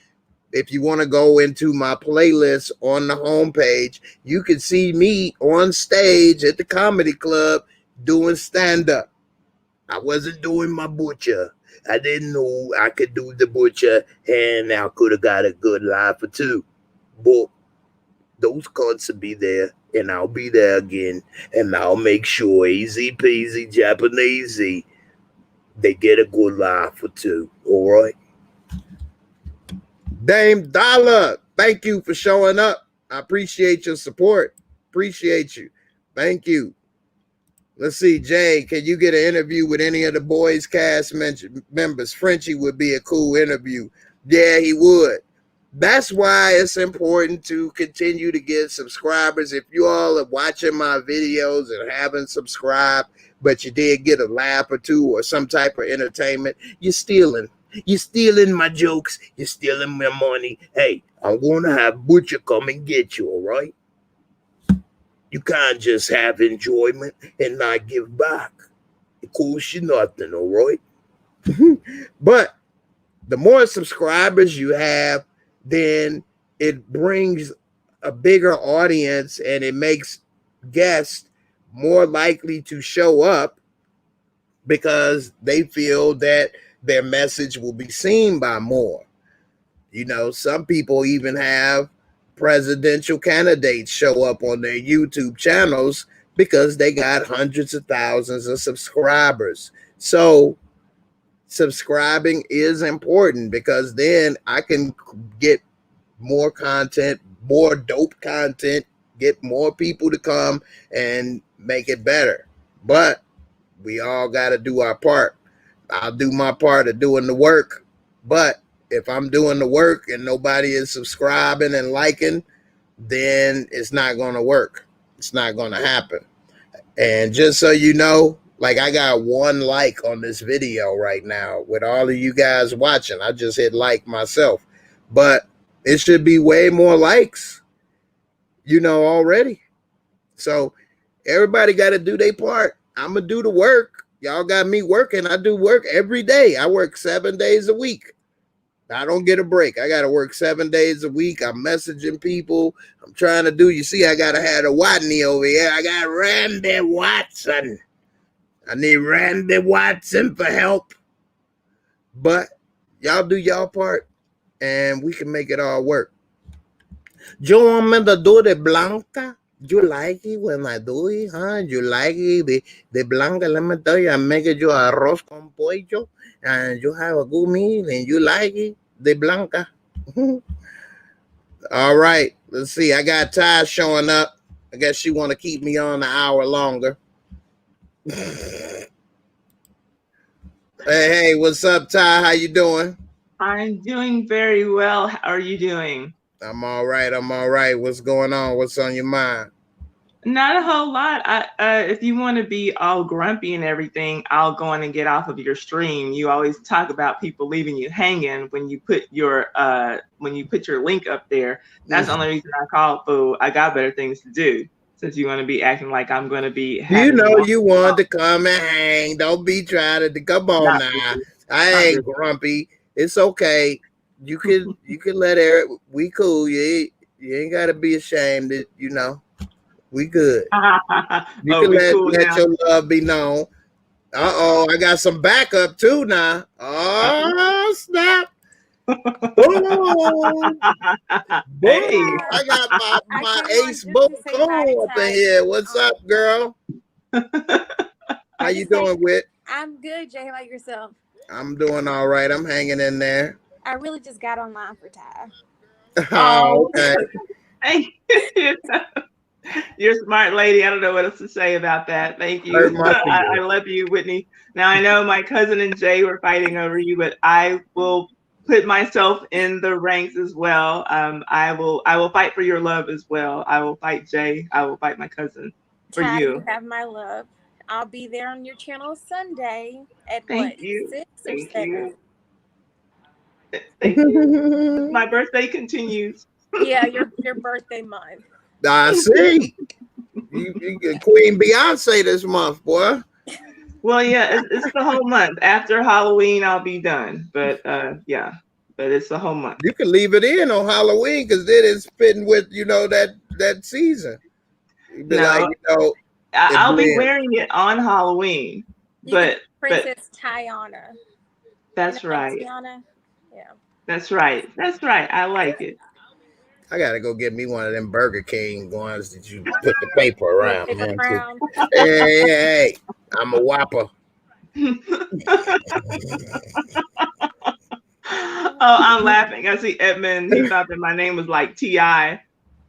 If you want to go into my playlist on the homepage, you can see me on stage at the comedy club doing stand-up. I wasn't doing my butcher. I didn't know I could do the butcher, and I could have got a good laugh or two. But those cunts will be there, and I'll be there again, and I'll make sure easy peasy Japanesey, they get a good laugh or two. All right? Dame Dollar, thank you for showing up. I appreciate your support. Appreciate you. Thank you. Let's see, Jay, can you get an interview with any of the boys cast members? Frenchie would be a cool interview. Yeah, he would. That's why it's important to continue to get subscribers. If you all are watching my videos and haven't subscribed, but you did get a laugh or two or some type of entertainment, you're stealing. You're stealing my jokes. You're stealing my money. Hey, I'm going to have Butcher come and get you, all right? You can't just have enjoyment and not give back. It costs you nothing, all right? But the more subscribers you have, then it brings a bigger audience and it makes guests more likely to show up because they feel that their message will be seen by more. You know, some people even have presidential candidates show up on their YouTube channels because they got hundreds of thousands of subscribers. So subscribing is important because then I can get more content, more dope content, get more people to come and make it better. But we all got to do our part. I'll do my part of doing the work, but if I'm doing the work and nobody is subscribing and liking, then it's not going to work. It's not going to happen. And just so you know, like I got 1 like on this video right now with all of you guys watching. I just hit like myself, but it should be way more likes, you know, already. So everybody got to do their part. I'm going to do the work. Y'all got me working. I do work every day. I work 7 days a week. I don't get a break. I got to work 7 days a week. I'm messaging people. I'm trying to do, you see, I got to have a Watney over here. I got Randy Watson. I need Randy Watson for help. But y'all do y'all part and we can make it all work. You want me to do the Blanca? You like it when I do it, huh? You like it, the Blanca, let me tell you, I make you arroz con pollo, and you have a good meal, and you like it, the Blanca. All right, let's see. I got Ty showing up. I guess she want to keep me on an hour longer. Hey, what's up, Ty? How you doing? I'm doing very well. How are you doing? I'm all right. I'm all right. What's going on? What's on your mind? Not a whole lot. If you want to be all grumpy and everything, I'll go on and get off of your stream. You always talk about people leaving you hanging when you put your link up there. That's the only reason I called, fool. I got better things to do. Since you want to be acting like I'm going to be. You know you want to come and hang. Don't be trying to come on now. Really. I ain't grumpy. It's okay. You can let Eric. We cool. You ain't gotta be ashamed. You know, we good. You can let your love be known. I got some backup too now. Oh snap! Boom! Hey. I got my ace boat up in here. What's up, girl? How you doing, Whit? I'm good, Jay. How about yourself? I'm doing all right. I'm hanging in there. I really just got online for Ty. Oh, okay. Hey, you're a smart lady. I don't know what else to say about that. Thank you. I love you, Whitney. Now I know my cousin and Jay were fighting over you, but I will put myself in the ranks as well. I will fight for your love as well. I will fight Jay. I will fight my cousin for Ty, you. You have my love. I'll be there on your channel Sunday at Thank you. 6 Thank or 7. you. Thank you. My birthday continues. Yeah, your birthday month. I see. You Queen Beyonce this month, boy. Well, yeah, it's the whole month. After Halloween, I'll be done. But yeah, but it's the whole month. You can leave it in on Halloween because then it's fitting with that season. You'd be like, I'll be wearing it on Halloween. But Princess Tiana. That's right. Tiana. Yeah. That's right. That's right. I like it. I gotta go get me one of them Burger King ones that you put the paper around. Hey, I'm a whopper. Oh, I'm laughing. I see Edmund. He thought that my name was like T.I.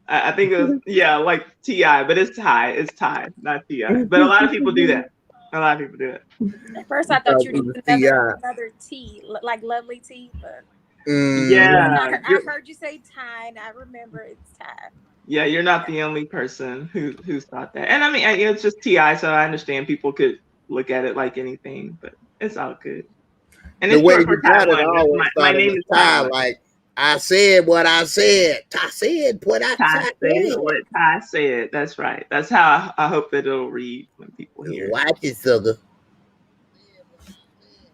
I think it was, like T.I., but it's Ty. It's Ty, not T.I. But a lot of people do that. At first, I thought you were another T, like Lovely T, but yeah. I heard you say Ty, and I remember it's Ty. Yeah, you're not the only person who's thought that. And I mean, it's just T.I., so I understand people could look at it like anything, but it's all good. And the it's way you got it, my name is Ty, like I said what I said. I said what I Ty said. said what Ty said. That's right. That's how I hope that it'll read when people hear it. Watch it, sugar.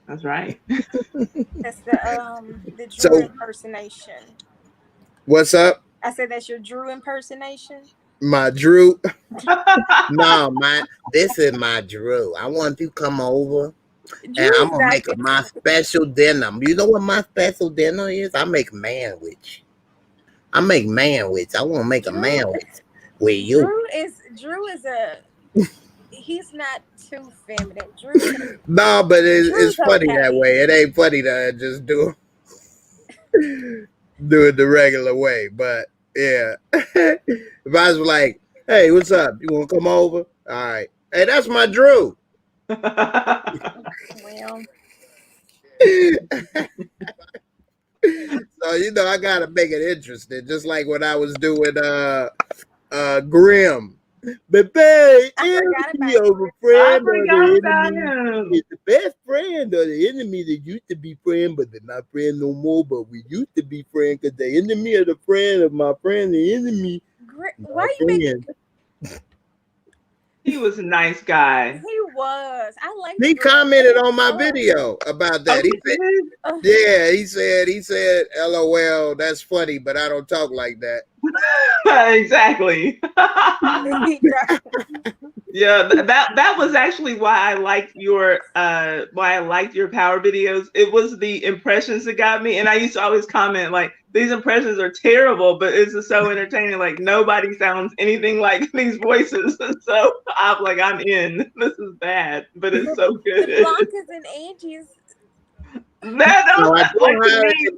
That's right. That's the Drew So- impersonation. What's up? I said that's your Drew impersonation. My Drew. No, this is my Drew. I want you to come over. And I'm gonna make my special dinner. You know what my special dinner is? I make manwich. I make manwich. I want to make a manwich with you. Drew is he's not too feminine. Drew. No, but it's funny okay. that way. It ain't funny to just do it the regular way. But yeah, if I was like, "Hey, what's up? You want to come over?" All right. Hey, that's my Drew. Well. So I gotta make it interesting, just like when I was doing Grim. Baby, over friend or the enemy is the best friend or the enemy that used to be friend, but they're not friend no more. But we used to be friend because the enemy of the friend of my friend, the enemy. Why you making? He was a nice guy. He was. I like. He commented on my video about that. He said, "LOL, that's funny, but I don't talk like that." Exactly. Yeah, that was actually why I liked your power videos. It was the impressions that got me, and I used to always comment like, these impressions are terrible, but it's just so entertaining. Like nobody sounds anything like these voices. So I'm in. This is bad, but it's so good. Blanca's and Angie's.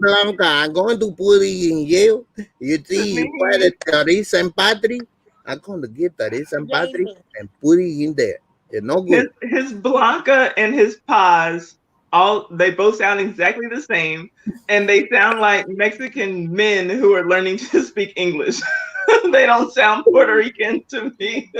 Blanca, I'm going to put it in jail. You see, Taris and Patri. I'm going to get Taris and Patri and put it in there. It's no good. His Blanca and his Paz, they both sound exactly the same, and they sound like Mexican men who are learning to speak English. They don't sound Puerto Rican to me.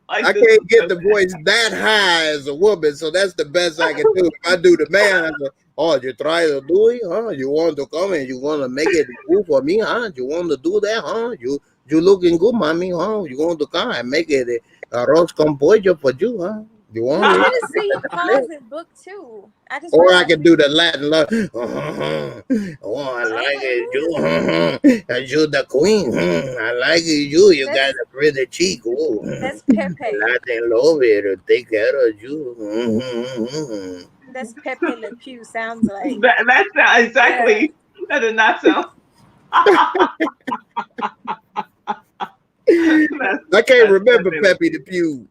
I can't get the voice that high as a woman, so that's the best I can do. If I do the man, I go, "Oh, you try to do it, huh? You want to come and you want to make it cool for me, huh? You want to do that, huh? You looking good, mommy, huh? You want to come and make it arroz con pollo for you, huh? You want I want to see Paz in book 2. Or I can do the Latin love. Oh, I like it. You the queen. I like it. You got a pretty cheek. Oh, that's Pepe. Latin love it to take care of you. That's Pepe Le Pew sounds like. That sounds exactly. Yeah. That did not sound. I can't remember Pepe Le Pew.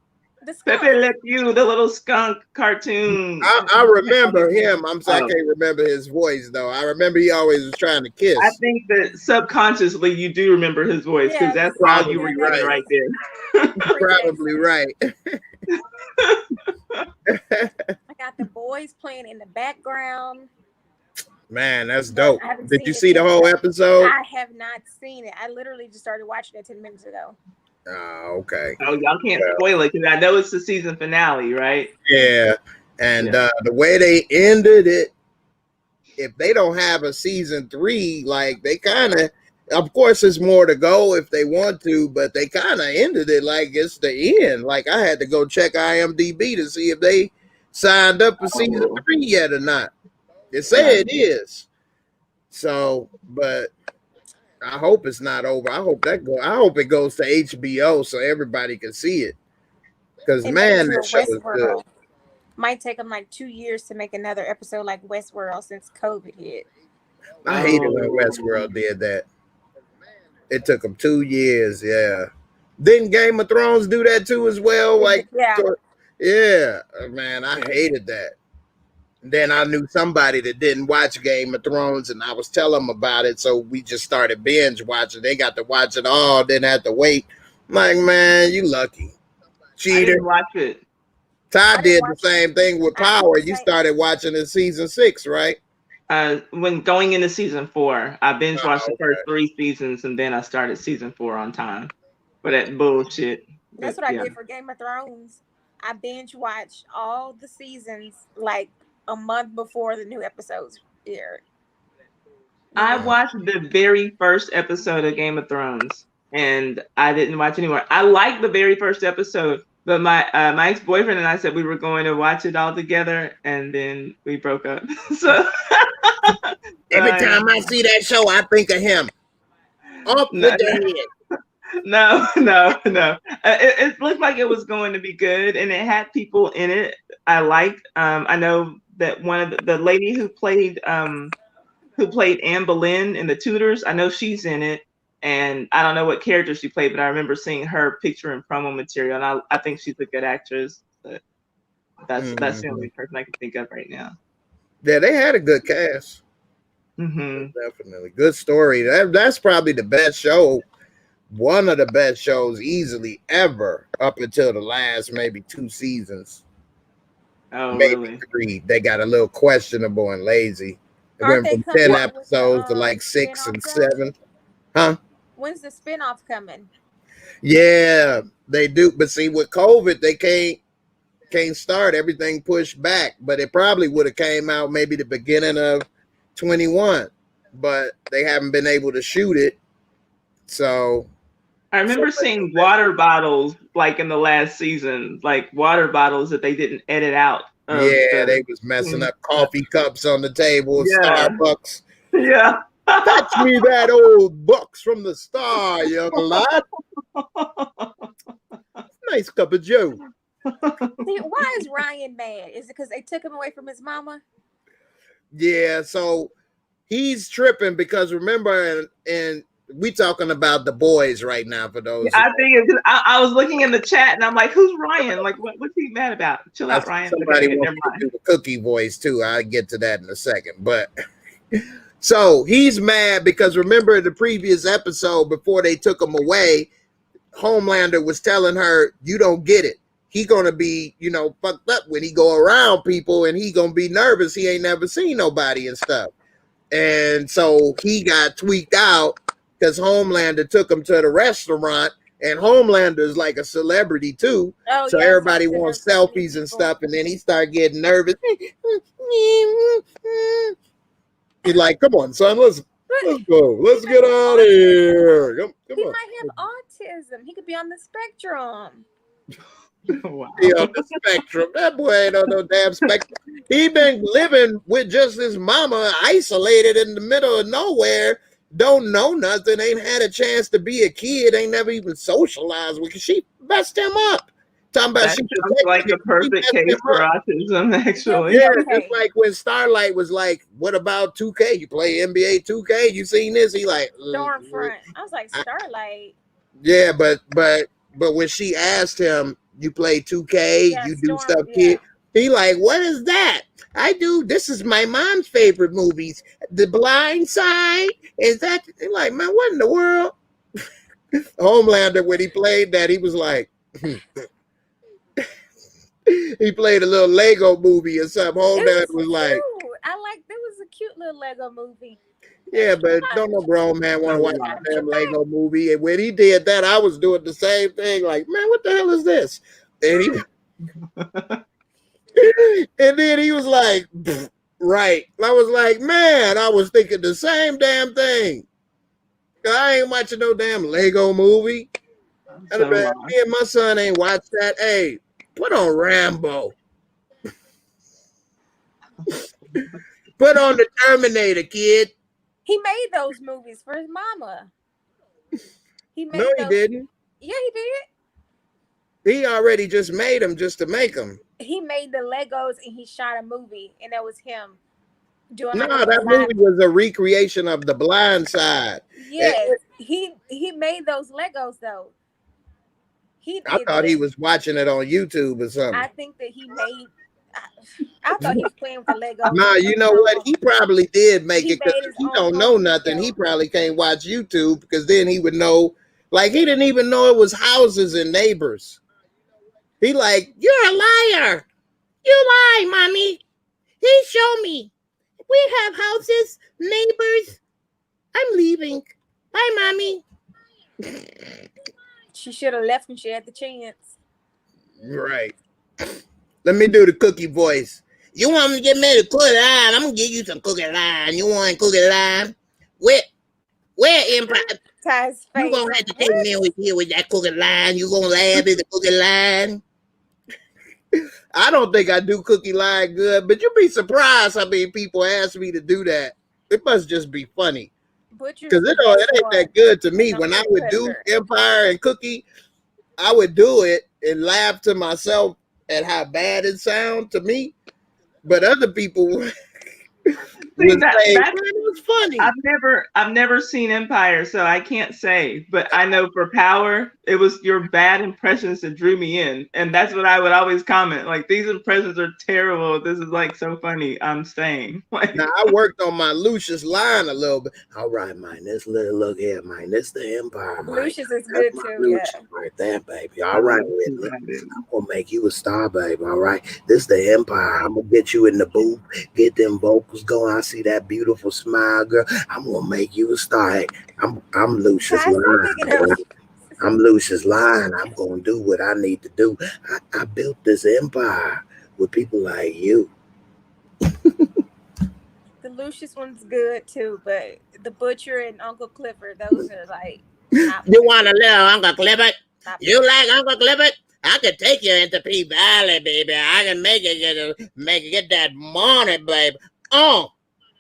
Pepe Le Pew, the little skunk cartoon. I remember him. I can't remember his voice though. I remember he always was trying to kiss. I think that subconsciously you do remember his voice because that's all you were running right there. Probably right. I got the boys playing in the background. Man, that's dope. Did you see the whole episode? I have not seen it. I literally just started watching it 10 minutes ago. Oh, okay. Oh, y'all can't spoil it because I know it's the season finale, right? Yeah. And the way they ended it, if they don't have a season 3, like they kind of course, there's more to go if they want to, but they kind of ended it like it's the end. Like I had to go check IMDb to see if they signed up for season 3 yet or not. They say it is. So, but I hope it's not over. I hope it goes to HBO so everybody can see it. Because man, that show is good. Might take them like 2 years to make another episode like Westworld since COVID hit. I hated when Westworld did that. It took them 2 years. Yeah. Didn't Game of Thrones do that too as well? Like, yeah, man, I hated that. Then I knew somebody that didn't watch Game of Thrones, and I was telling them about it, so we just started binge watching. They got to watch it all, didn't have to wait. I'm like, man, you lucky. Cheater. I didn't watch it. Ty did the same thing with Power. You started watching in season 6, right? When going into season 4, I binge watched the first 3 seasons, and then I started season 4 on time. For that bullshit. That's what I did for Game of Thrones. I binge watched all the seasons like a month before the new episodes aired. I watched the very first episode of Game of Thrones, and I didn't watch anymore. I liked the very first episode, but my ex-boyfriend and I said we were going to watch it all together, and then we broke up. So every time I see that show, I think of him. Off with the head. No. It looked like it was going to be good, and it had people in it I liked. I know that one of the lady who played Anne Boleyn in The Tudors, I know she's in it, and I don't know what character she played, but I remember seeing her picture in promo material, and I think she's a good actress. But that's the only person I can think of right now. Yeah, they had a good cast. Definitely good story. That's probably the best show. One of the best shows easily ever up until the last maybe 2 seasons. Oh, maybe really? 3. They got a little questionable and lazy. It went from 10 episodes to like 6 and 7. Huh? When's the spinoff coming? Yeah, they do. But see, with COVID, they can't start. Everything pushed back. But it probably would have came out maybe the beginning of 21. But they haven't been able to shoot it. So I remember seeing water bottles like in the last season, like water bottles that they didn't edit out. They was messing up coffee cups on the table, Starbucks. Yeah. Touch me that old Bucks from the Star, young lad. Nice cup of Joe. Why is Ryan mad? Is it because they took him away from his mama? Yeah, so he's tripping because remember, and we talking about The Boys right now for those. I think I was looking in the chat and I'm like, who's Ryan? Like, what's he mad about? Chill out, Ryan. Somebody wants to do the cookie voice too. I'll get to that in a second. But so he's mad because remember the previous episode before they took him away, Homelander was telling her, you don't get it. He gonna be, fucked up when he go around people and he gonna be nervous. He ain't never seen nobody and stuff. And so he got tweaked out because Homelander took him to the restaurant, and Homelander is like a celebrity too. So everybody wants selfies and stuff, and then he started getting nervous. He's like, come on, son, let's go. Let's get out of here. Come he on. might have autism. He could be on the spectrum. Wow. He on the spectrum. That boy ain't on no damn spectrum. He been living with just his mama, isolated in the middle of nowhere. Don't know nothing, ain't had a chance to be a kid, ain't never even socialized with. She messed him up. Talking about that sounds like a perfect case for autism, actually. Yeah, it's like when Starlight was like, "What about 2K? You play NBA 2K? You seen this?" He like Stormfront. I was like, Starlight. Yeah, but when she asked him, "You play 2K? You do stuff, kid?" He like, "What is that?" I do. This is my mom's favorite movies. The Blind Side. Is that like, man, what in the world? Homelander, when he played that, he was like, he played a little Lego movie or something. Homelander was like, It was a cute little Lego movie. yeah, but don't no grown man want to watch a damn Lego movie. And when he did that, I was doing the same thing. Like, man, what the hell is this? And he and then he was like, right. I was like, man, I was thinking the same damn thing. I ain't watching no damn Lego movie. Me and my son ain't watched that. Hey, put on Rambo. Put on the Terminator, kid. He made those movies for his mama. He didn't. Yeah, he did. He already just made them just to make them. He made the Legos and he shot a movie, and that was him doing. No, that movie was a recreation of The Blind Side. Yes, he made those Legos though. I thought he was watching it on YouTube or something. I think that he made. I thought he was playing with the Legos. Nah, you know what? He probably did make it because he don't know nothing. He probably can't watch YouTube because then he would know. Like, he didn't even know it was houses and neighbors. He like, you're a liar. You lie, mommy. He showed me. We have houses, neighbors. I'm leaving. Bye, mommy. She should have left when she had the chance. Right. Let me do the cookie voice. You want me to get me to cookie line? I'm going to give you some cookie line. You want cookie line? Where Empire? Ty's face. You gonna have to take me with you with that cooking line. You gonna laugh at the cooking line? I don't think I do cookie line good, but you'd be surprised how many people ask me to do that. It must just be funny. Because it ain't that good to me. When I would do Empire and Cookie, I would do it and laugh to myself at how bad it sounds to me. But other people would say, man, it was funny. I've never seen Empire, so I can't say. But I know for Power, it was your bad impressions that drew me in, and that's what I would always comment. Like, these impressions are terrible. This is like so funny. I'm staying. Like, now I worked on my Lucius line a little bit. All right, man. This little look here, man. This the Empire, man. Lucius is good too. Lucius right there, baby. All right, Ridley. I'm gonna make you a star, baby. All right. This the Empire. I'm gonna get you in the booth, get them vocals going. I see that beautiful smile, girl. I'm gonna make you a star. Hey, I'm Lucius line. I'm Lucius line. I'm gonna do what I need to do. I built this empire with people like you. The Lucius one's good too, but the Butcher and Uncle Clifford, those are like. You want a little Uncle Clifford? You like Uncle Clifford? I could take you into P Valley, baby. I can make it get that money, baby. Oh,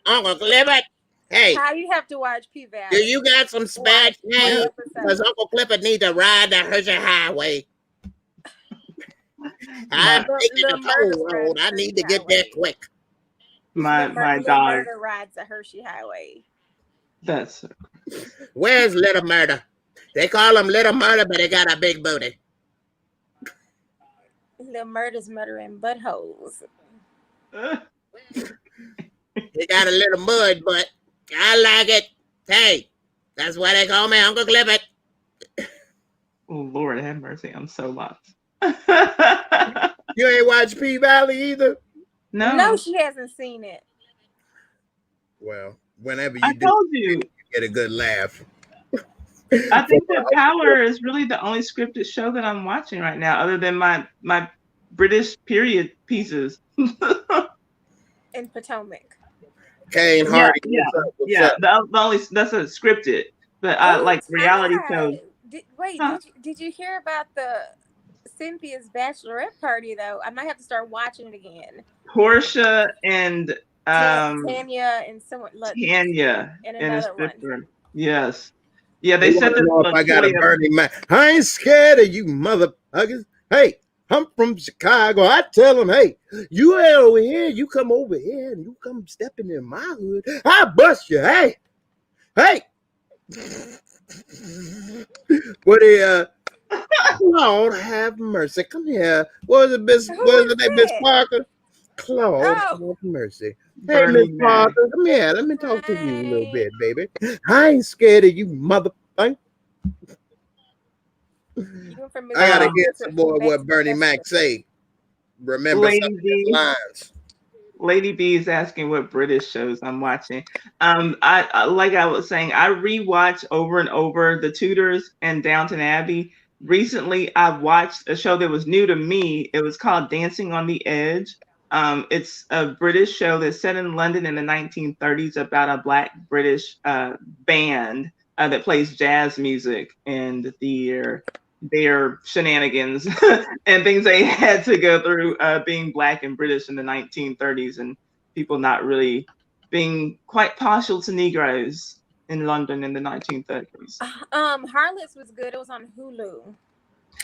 Uncle Clifford. Hey, how you have to watch P Valley? Do you got some spare change? Because Uncle Clifford need to ride the Hershey Highway. I'm taking the toll road. I need to get there quick. My dog rides the Hershey Highway. That's where's Little Murder? They call him Little Murder, but they got a big booty. Little Murder's murdering buttholes. He got a little mud butt. I like it. Hey, that's why they call me Uncle Clifford. Oh, Lord have mercy. I'm so lost. You ain't watched P Valley either? No, she hasn't seen it. Well, whenever you you get a good laugh. I think that Power is really the only scripted show that I'm watching right now, other than my British period pieces. In Potomac. Kane Hardy. Yeah. The only that's a scripted, but I like reality shows. Did you hear about the Cynthia's bachelorette party though? I might have to start watching it again. Portia and Tanya and someone. Tanya and another one. Yes. Yeah, they said that. I got a Bernie Mac. I ain't scared of you, motherfuckers. Hey, I'm from Chicago. I tell them, hey, you ain't over here. You come over here and you come stepping in my hood. I bust you. Hey. What Lord have mercy. Come here. What was it, Miss Parker? Claude, have mercy. Hey, Miss Parker, come here. Let me talk to you a little bit, baby. I ain't scared of you, motherfucker. I gotta get some more of what Bernie Mac say. Remember some of his lines. Lady B is asking what British shows I'm watching. I like I was saying, I rewatch over and over The Tudors and Downton Abbey. Recently, I've watched a show that was new to me. It was called Dancing on the Edge. It's a British show that's set in London in the 1930s about a Black British band that plays jazz music and their shenanigans and things they had to go through being Black and British in the 1930s, and people not really being quite partial to Negroes in London in the 1930s. Harlots was good. It was on Hulu.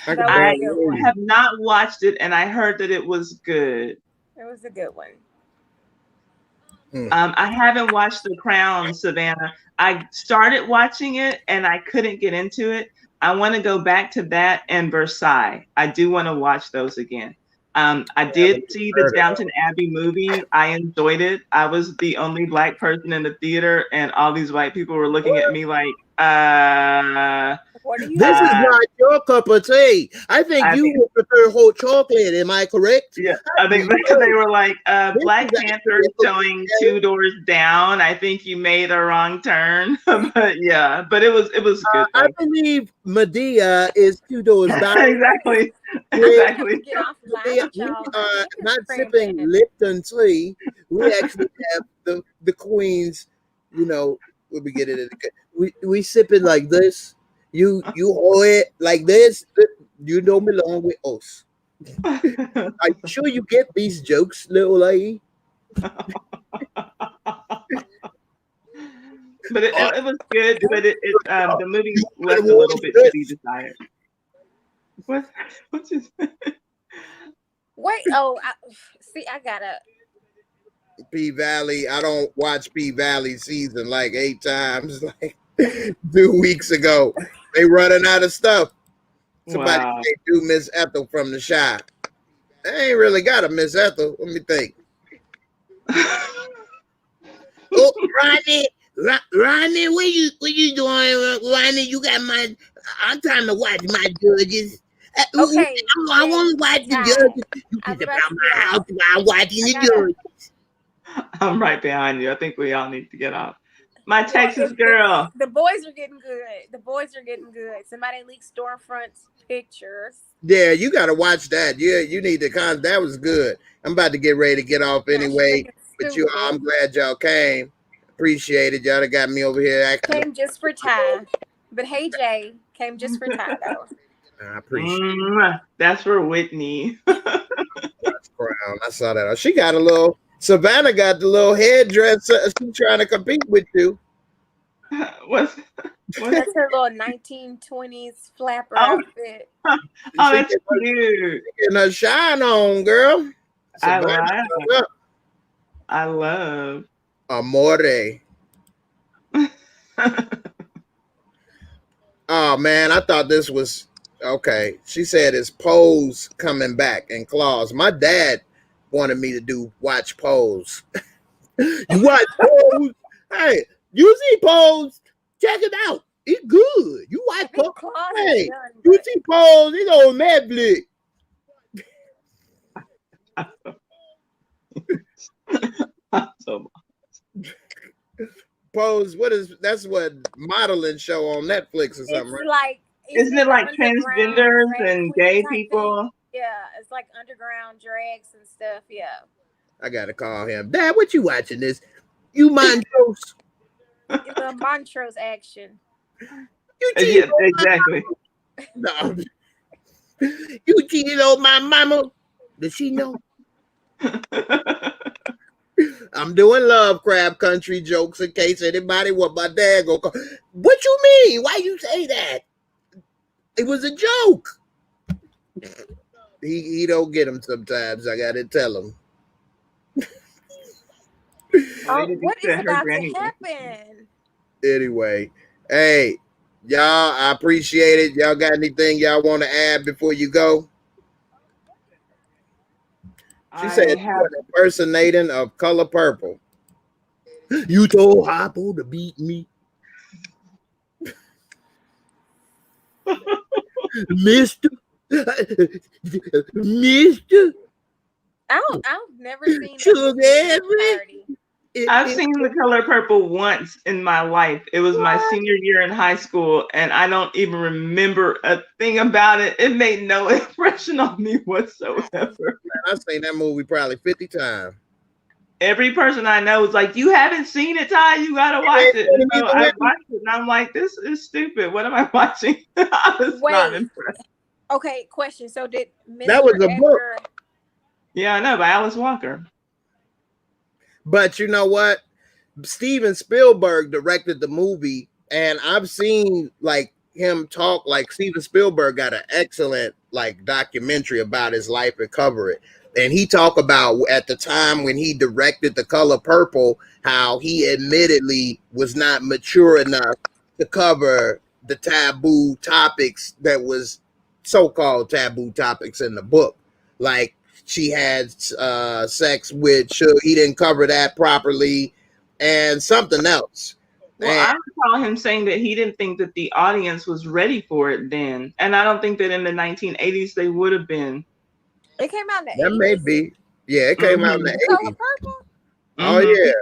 I have not watched it, and I heard that it was good. It was a good one. I haven't watched The Crown, Savannah. I started watching it and I couldn't get into it. I want to go back to that and Versailles. I do want to watch those again. I did see the Downton Abbey movie. I enjoyed it. I was the only Black person in the theater, and all these white people were looking at me like, this is not your cup of tea. I think you would prefer hot chocolate. Am I correct? Yeah, I think they were like, Black Panther showing 2 doors down. I think you made a wrong turn. But yeah, but it was good. I believe Medea is 2 doors down. Exactly. Not sipping Lipton tea. We actually have the Queen's, We'll be getting it. We sip it like this. You hold it like this. You don't belong with us. Are you sure you get these jokes, little lady? But it was good, but the movie left a little bit to be desired. What is Wait, see, I gotta. P Valley. I don't watch P Valley season like 8 times. Like 2 weeks ago, they running out of stuff. Somebody say do Miss Ethel from the Shy. They ain't really got a Miss Ethel. Let me think. Oh, Ronnie, what you doing? Ronnie, you got my. I'm trying to watch my judges. Okay, I want to watch the judges. You get about my house while watching the judges. I'm right behind you. I think we all need to get off. My Texas girl. The boys are getting good. The boys are getting good. Somebody leaked storefront pictures. Yeah, you got to watch that. Yeah, you need to that was good. I'm about to get ready to get off anyway. But I'm glad y'all came. Appreciate it. Y'all that got me over here. Came just for Ty. But hey, Jay, came just for Ty, though. I appreciate it. That's for Whitney. That's crown. I saw that. She got a little... Savannah got the little headdress. She's trying to compete with you. What's That's her little 1920s flapper outfit. Oh, that's cute. Getting her shine on, girl. Savannah, I love. Amore. Oh, man, I thought this was... Okay. She said it's Pose coming back in Claws. My dad wanted me to watch Pose. You watch Pose? Hey, you see Pose? Check it out. It's good. You watch Pose? Hey, you see Pose? It's on Netflix. Pose, that's what modeling show on Netflix or something, right? Isn't it like transgenders and gay people? Yeah, it's like underground drags and stuff. Yeah. I gotta call him. Dad, what you watching this? You Montrose? It's a Montrose action. You cheated on exactly. No. You cheated on my mama. Does she know? I'm doing Love Crab Country jokes in case anybody want my dad go call. What you mean? Why you say that? It was a joke. He don't get them sometimes. I gotta tell him. What is about to happen? Anyway, hey, y'all, I appreciate it. Y'all got anything y'all want to add before you go? She said you're impersonating of Color Purple. You told Hoppo to beat me. Mister. Mister. I've never seen I've seen The Color Purple once in my life. It was my senior year in high school, and I don't even remember a thing about it. It made no impression on me whatsoever. Man, I've seen that movie probably 50 times. Every person I know is like, "You haven't seen it, Ty? You gotta watch it." So I watched it, and I'm like, "This is stupid. What am I watching?" I was not impressed. Okay, question. So did Mr. That was a book? Yeah, I know, by Alice Walker. But you know what? Steven Spielberg directed the movie, and I've seen like him talk. Like Steven Spielberg got an excellent like documentary about his life and cover it. And he talked about at the time when he directed The Color Purple, how he admittedly was not mature enough to cover the taboo topics that was so-called taboo topics in the book. Like she had sex with, he didn't cover that properly, and something else. Well, I recall him saying that he didn't think that the audience was ready for it then. And I don't think that in the 1980s they would have been. It came out in the 80s. That may be. Yeah, it came out in the 80s. Color Purple? Oh, yeah.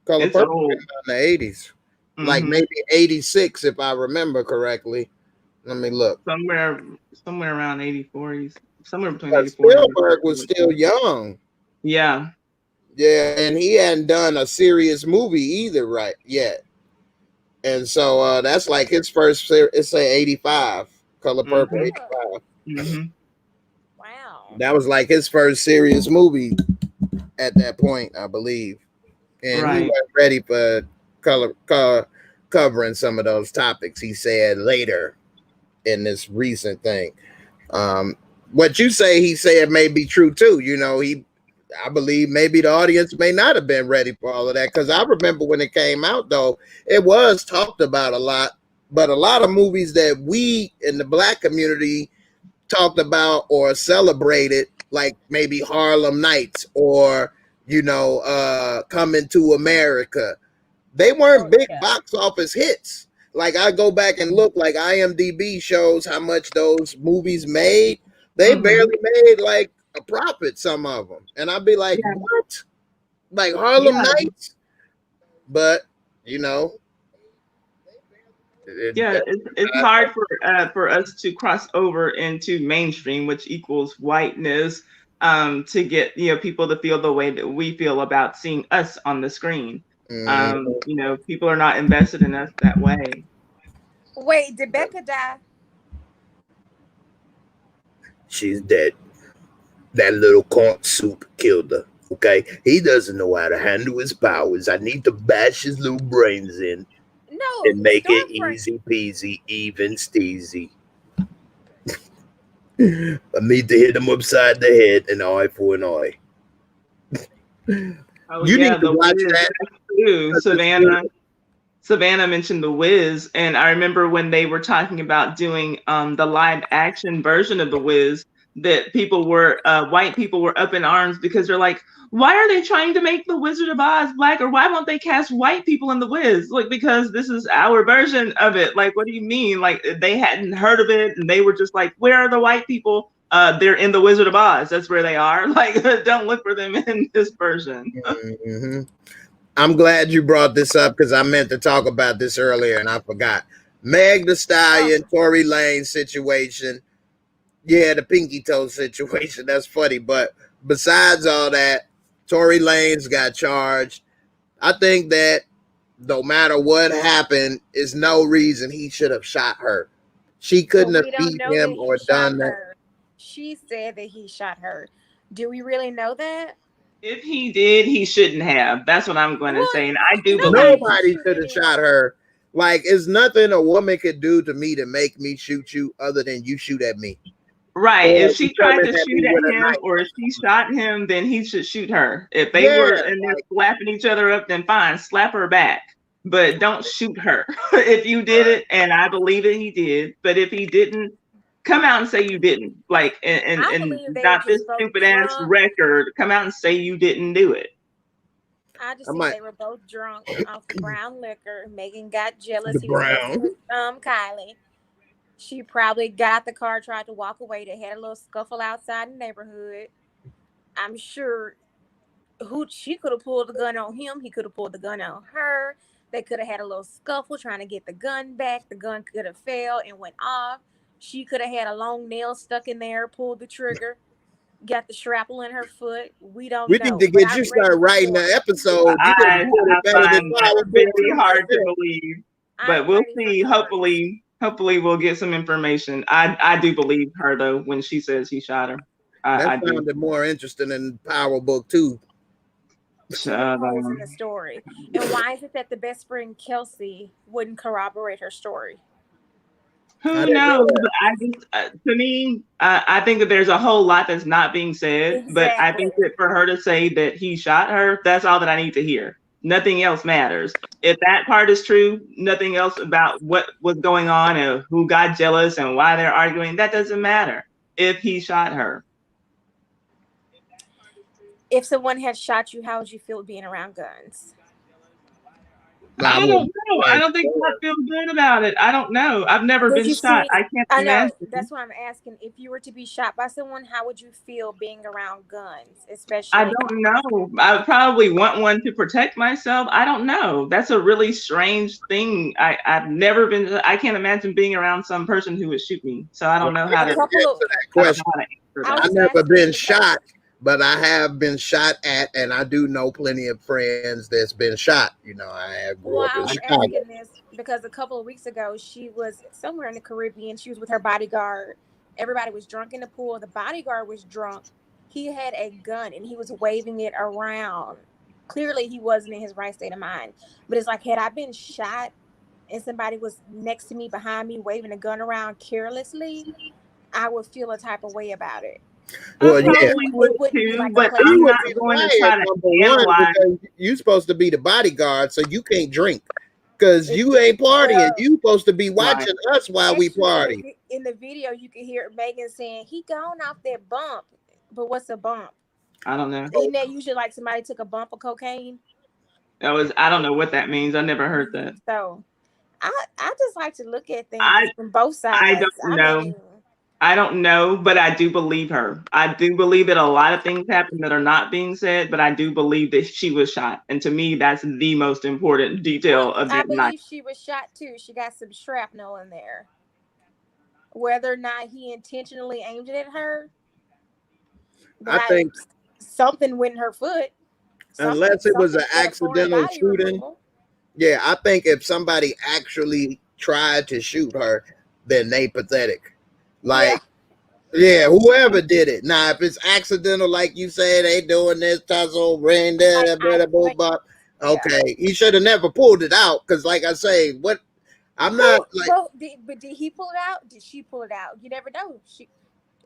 Color Purple came out in the 80s. Like maybe 86, if I remember correctly. Let me look. Somewhere around 84. Somewhere between 84 Spielberg was still young. Yeah. Yeah, and he hadn't done a serious movie either right yet. And so that's like his first. It's a 85, Color Purple Mhm. 85. Mhm. Wow. That was like his first serious movie at that point, I believe. And he Right. wasn't ready for covering some of those topics. He said later in this recent thing. What you say he said may be true too. You know, I believe maybe the audience may not have been ready for all of that, because I remember when it came out, though, it was talked about a lot. But a lot of movies that we in the Black community talked about or celebrated, like maybe Harlem Nights or, Coming to America, they weren't Oh big yeah. box office hits. Like, I go back and look, like IMDb shows how much those movies made. They Mhm. barely made like a profit, some of them. And I'd be like, Yeah. what? Like Harlem Yeah. Nights? But, you know, it, Yeah, it, it's hard for us to cross over into mainstream, which equals whiteness, to get people to feel the way that we feel about seeing us on the screen. mm, People are not invested in us that way. Wait, did Becca die? she's dead. That little corn soup killed her. Okay, he doesn't know how to handle his powers. I need to bash his little brains in No, and make it Stormfront. easy peasy, even steezy. I need to hit him upside the head, an eye for an eye. Oh You need yeah, to the watch Wiz that too. because it's good. Savannah mentioned the Wiz, and I remember when they were talking about doing the live action version of the Wiz, that white people were up in arms because they're like, why are they trying to make the Wizard of Oz black, or why won't they cast white people in the Wiz? Like, because this is our version of it. Like, what do you mean? Like, they hadn't heard of it, and they were just like, where are the white people? They're in the Wizard of Oz. That's where they are. Like, don't look for them in this version. Mm-hmm. I'm glad you brought this up because I meant to talk about this earlier and I forgot. Meg the Stallion, Tory Lane situation. Yeah, the pinky toe situation. That's funny. But besides all that, Tory Lane's got charged. I think that no matter what happened, is no reason he should have shot her. She couldn't But have we don't beat know that him he or shot done that. her. She said that he shot her. Do we really know that? If he did, he shouldn't have. That's what I'm going to Well, say. And I do believe. nobody Nobody should should have anyway. shot her. Like, it's nothing a woman could do to me to make me shoot you other than you shoot at me. Right. Or If you she tried coming to at shoot me at with a him, knife. or if she shot him, then he should shoot her. If they Yeah, were in there slapping each other up, then fine, slap her back. But don't shoot her. If you did it, and I believe that he did, but if he didn't, come out and say you didn't. Like, and I and believe they were not this just both stupid ass drunk. record. Come out and say you didn't do it. I just I think might they were both drunk off brown liquor. Megan got jealous. the He was messing brown. with Kylie. She probably got out the car, tried to walk away. They had a little scuffle outside the neighborhood. I'm sure she could have pulled the gun on him. He could have pulled the gun on her. They could have had a little scuffle trying to get the gun back. The gun could have fell and went off. She could have had a long nail stuck in there, pulled the trigger, got the shrapnel in her foot. We don't We need know. to But get I'm you ready start for writing more. the episode. You could I, have put I it better than find that Power Book very 2 hard right to there. believe. But I'm we'll ready for see. more. Hopefully we'll get some information. I do believe her though when she says he shot her. That I do. sounded more interesting than Power Book 2. Loopholes in the story. And why is it that the best friend Kelsey wouldn't corroborate her story? I Who didn't know knows? that. I just, to me, I think that there's a whole lot that's not being said. But I Exactly. think that for her to say that he shot her, that's all that I need to hear. Nothing else matters. If that part is true, nothing else about what was going on and who got jealous and why they're arguing, that doesn't matter. If he shot her. If someone had shot you, how would you feel being around guns? I I don't wouldn't know. I like don't think I feel good about it. I don't know. I've never Did been you shot. see? I can't I know. imagine. That's why I'm asking. If you were to be shot by someone, how would you feel being around guns, I especially? don't know. I would probably want one to protect myself. I don't know. That's a really strange thing. I've never been. I can't imagine being around some person who would shoot me. So I don't know how A to. couple of. answer that I don't know question. how to answer I was that. I've just never asking been because shot, but I have been shot at, and I do know plenty of friends that's been shot. You know, I have grew Well, up I in was Chicago. asking this because a couple of weeks ago, she was somewhere in the Caribbean. She was with her bodyguard. Everybody was drunk in the pool. The bodyguard was drunk. He had a gun and he was waving it around. Clearly, he wasn't in his right state of mind. But it's like, had I been shot and somebody was next to me, behind me, waving a gun around carelessly, I would feel a type of way about it. Well, I yeah, probably would It wouldn't be too, like a but pleasant I'm you would not be going to quiet, try to number one, analyze. because you're supposed to be the bodyguard, so you can't drink because you ain't partying. Well, You supposed to be Right. watching us while we actually, party. in the video, you can hear Megan saying, he gone off that bump. But what's a bump? I don't know. Isn't that usually like somebody took a bump of cocaine? I don't know what that means. I never heard that. So I just like to look at things I from both sides. I don't know. I don't know, but I do believe her. I do believe that a lot of things happen that are not being said, but I do believe that she was shot. And to me, that's the most important detail of I the night. believe she was shot too. She got some shrapnel in there. Whether or not he intentionally aimed it at her, but I think something went in her foot. unless it was an something said foreign accidental body shooting, removal. yeah, I think if somebody actually tried to shoot her, then they pathetic. Like, yeah, whoever did it. Now, if it's accidental, like you said, they doing this tussle, ring, okay, he should have never pulled it out. Because, like I say, what I'm not like. Well, but did he pull it out? Did she pull it out? You never know.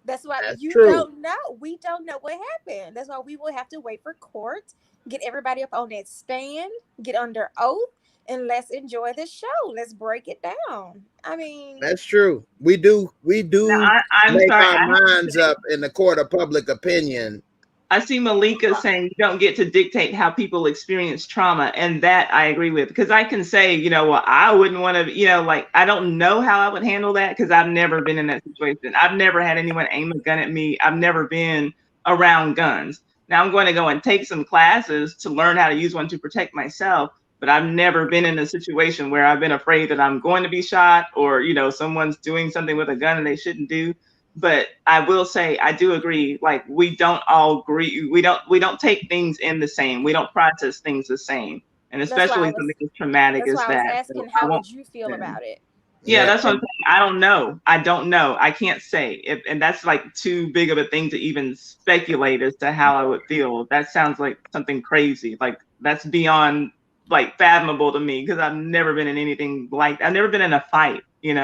That's why you true. don't know. We don't know what happened. That's why we will have to wait for court, get everybody up on that stand, get under oath, and let's enjoy the show. Let's break it down. I mean, That's true. We do Now, I'm make sorry. our minds up in the court of public opinion. I see Malika saying you don't get to dictate how people experience trauma, and that I agree with, because I can say, well, I wouldn't want to, like, I don't know how I would handle that because I've never been in that situation. I've never had anyone aim a gun at me. I've never been around guns. Now I'm going to go and take some classes to learn how to use one to protect myself, but I've never been in a situation where I've been afraid that I'm going to be shot or, someone's doing something with a gun and they shouldn't do. But I will say, I do agree, like, we don't all agree. We don't take things in the same. We don't process things the same. And especially something as traumatic as that. That's why I was asking, how would you feel about it? Yeah, that's what I'm saying. I don't know. I can't say. And that's like too big of a thing to even speculate as to how I would feel. That sounds like something crazy. Like, that's beyond, like, fathomable to me because I've never been in anything like that. I've never been in a fight, I've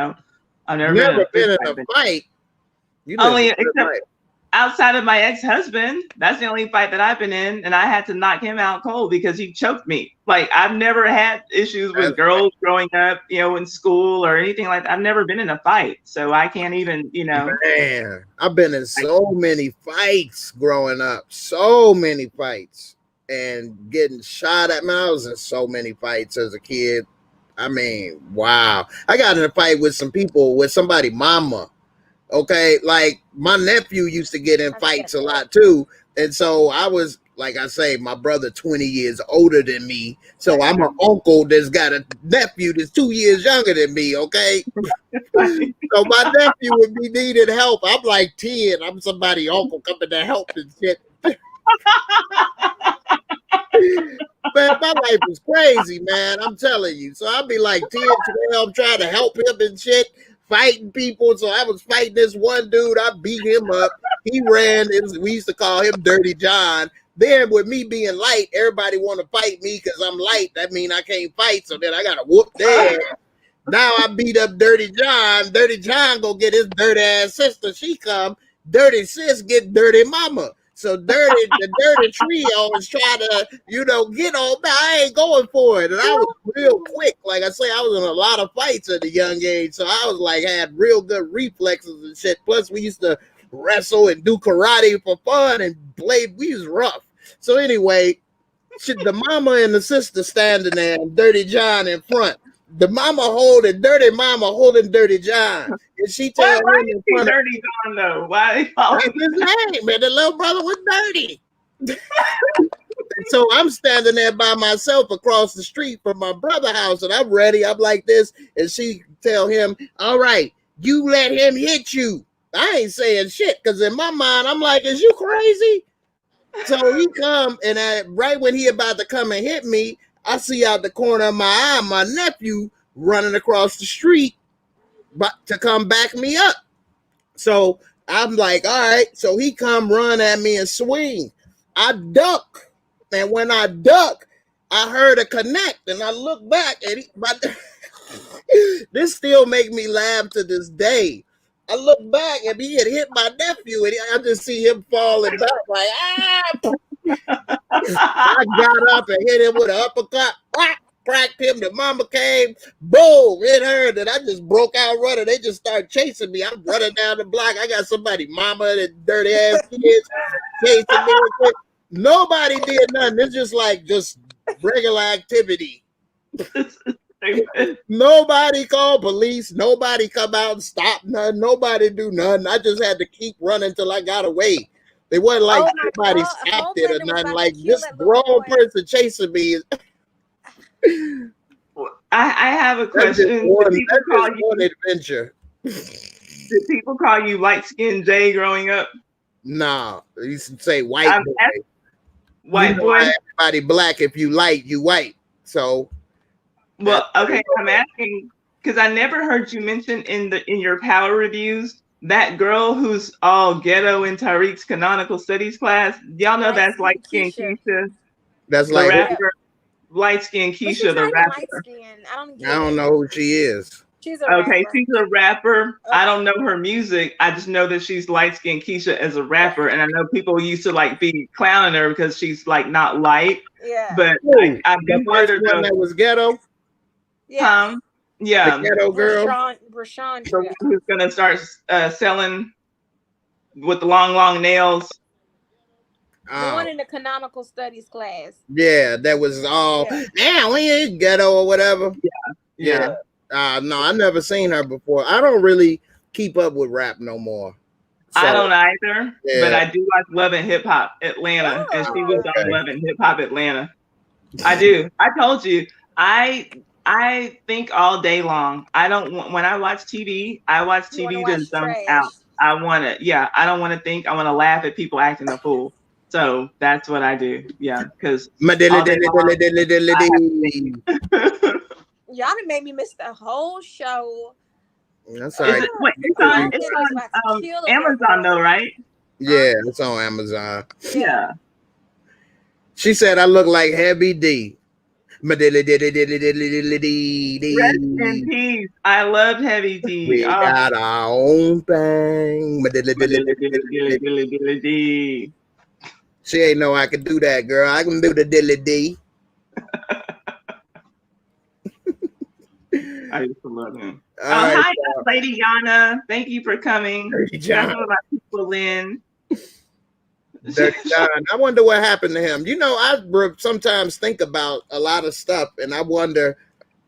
never been in a fight. Only except outside of my ex-husband, that's the only fight that I've been in, and I had to knock him out cold because he choked me. Like, I've never had issues with girls growing up, in school or anything like that. I've never been in a fight, so I can't even, Man, I've been in so many fights growing up, so many fights, and getting shot at. Man, I was in so many fights as a kid. I mean, wow. I got in a fight with somebody mama. Okay, like my nephew used to get in fights a lot too. And so I was, like I say, my brother 20 years older than me. So I'm an uncle that's got a nephew that's 2 years younger than me, okay? So my nephew would be needing help. I'm like 10. I'm somebody's uncle coming to help and shit. Man, my life was crazy, man. I'm telling you. So I'd be like 10, 12, trying to help him and shit. Fighting people. So I was fighting this one dude. I beat him up. He ran. We used to call him Dirty John. Then with me being light, everybody want to fight me because I'm light. That means I can't fight. So then I got to whoop their ass. Now I beat up Dirty John. Dirty John go get his dirty ass sister. She come. Dirty sis get dirty mama. So the dirty trio is trying to, get on. I ain't going for it. And I was real quick. Like I say, I was in a lot of fights at a young age. So I was like, had real good reflexes and shit. Plus we used to wrestle and do karate for fun and we was rough. So anyway, the mama and the sister standing there and Dirty John in front. The dirty mama holding Dirty John. And she tells him in front of Dirty John though. Why they call him his name, man? The little brother was dirty. So I'm standing there by myself across the street from my brother's house, and I'm ready. I'm like this, and she tell him, "All right, you let him hit you." I ain't saying shit because in my mind, I'm like, "Is you crazy?" So he come and right when he about to come and hit me, I see out the corner of my eye my nephew running across the street to come back me up. So I'm like, all right. So he come run at me and swing. I duck. And when I duck, I heard a connect and I look back and this still make me laugh to this day. I look back and he had hit my nephew and I just see him falling back like, I got up and hit him with an uppercut, cracked him. The mama came, boom, hit her. Then I just broke out running. They just started chasing me. I'm running down the block. I got somebody, mama and dirty ass kids chasing me. Nobody did nothing. It's just regular activity. Nobody called police. Nobody come out and stop nothing. Nobody do nothing. I just had to keep running till I got away. They wasn't like somebody stopped it or nothing. Like this grown person chasing me. I have a question. One adventure. Did people call you light skinned Jay growing up? Nah, they used to say white boy. White boy. Everybody black. If you light, you white. So. Well, okay, I'm asking because I never heard you mention in your power reviews that girl who's all ghetto in Tariq's canonical studies class. Y'all know that's light skinned Keisha. That's the like rapper. Light skinned Keisha, the rapper. I don't know who she is. She's a rapper. She's a rapper. Okay. I don't know her music. I just know that she's light skinned Keisha as a rapper, and I know people used to like be clowning her because she's like not light. Yeah. But I've been heard her that was ghetto. Yeah. Yeah. The ghetto girl. Rashawn. The one who's gonna start selling with the long nails. The one in the canonical studies class. Yeah, that was all. Now we ain't ghetto or whatever. Yeah. No, I never seen her before. I don't really keep up with rap no more. So, I don't either, but I do like Love and Hip Hop Atlanta, and she was on Love and Hip Hop Atlanta. I do. I told you. I think all day long. I don't want when I watch TV. I watch TV to zone out. I want to. Yeah, I don't want to think. I want to laugh at people acting a fool. So that's what I do. Yeah, because y'all done made me miss the whole show. That's all right. It's on Amazon though, right? Yeah, it's on Amazon. Yeah. She said I look like Heavy D. Rest in peace. I love Heavy D. We got our own thing. She ain't know I could do that, girl. I can do the dilly D. I used to love him. Hi, Lady Yana. Thank you for coming. Dirty John. Some of my people in. Dirty John. I wonder what happened to him. You know, I sometimes think about a lot of stuff, and I wonder,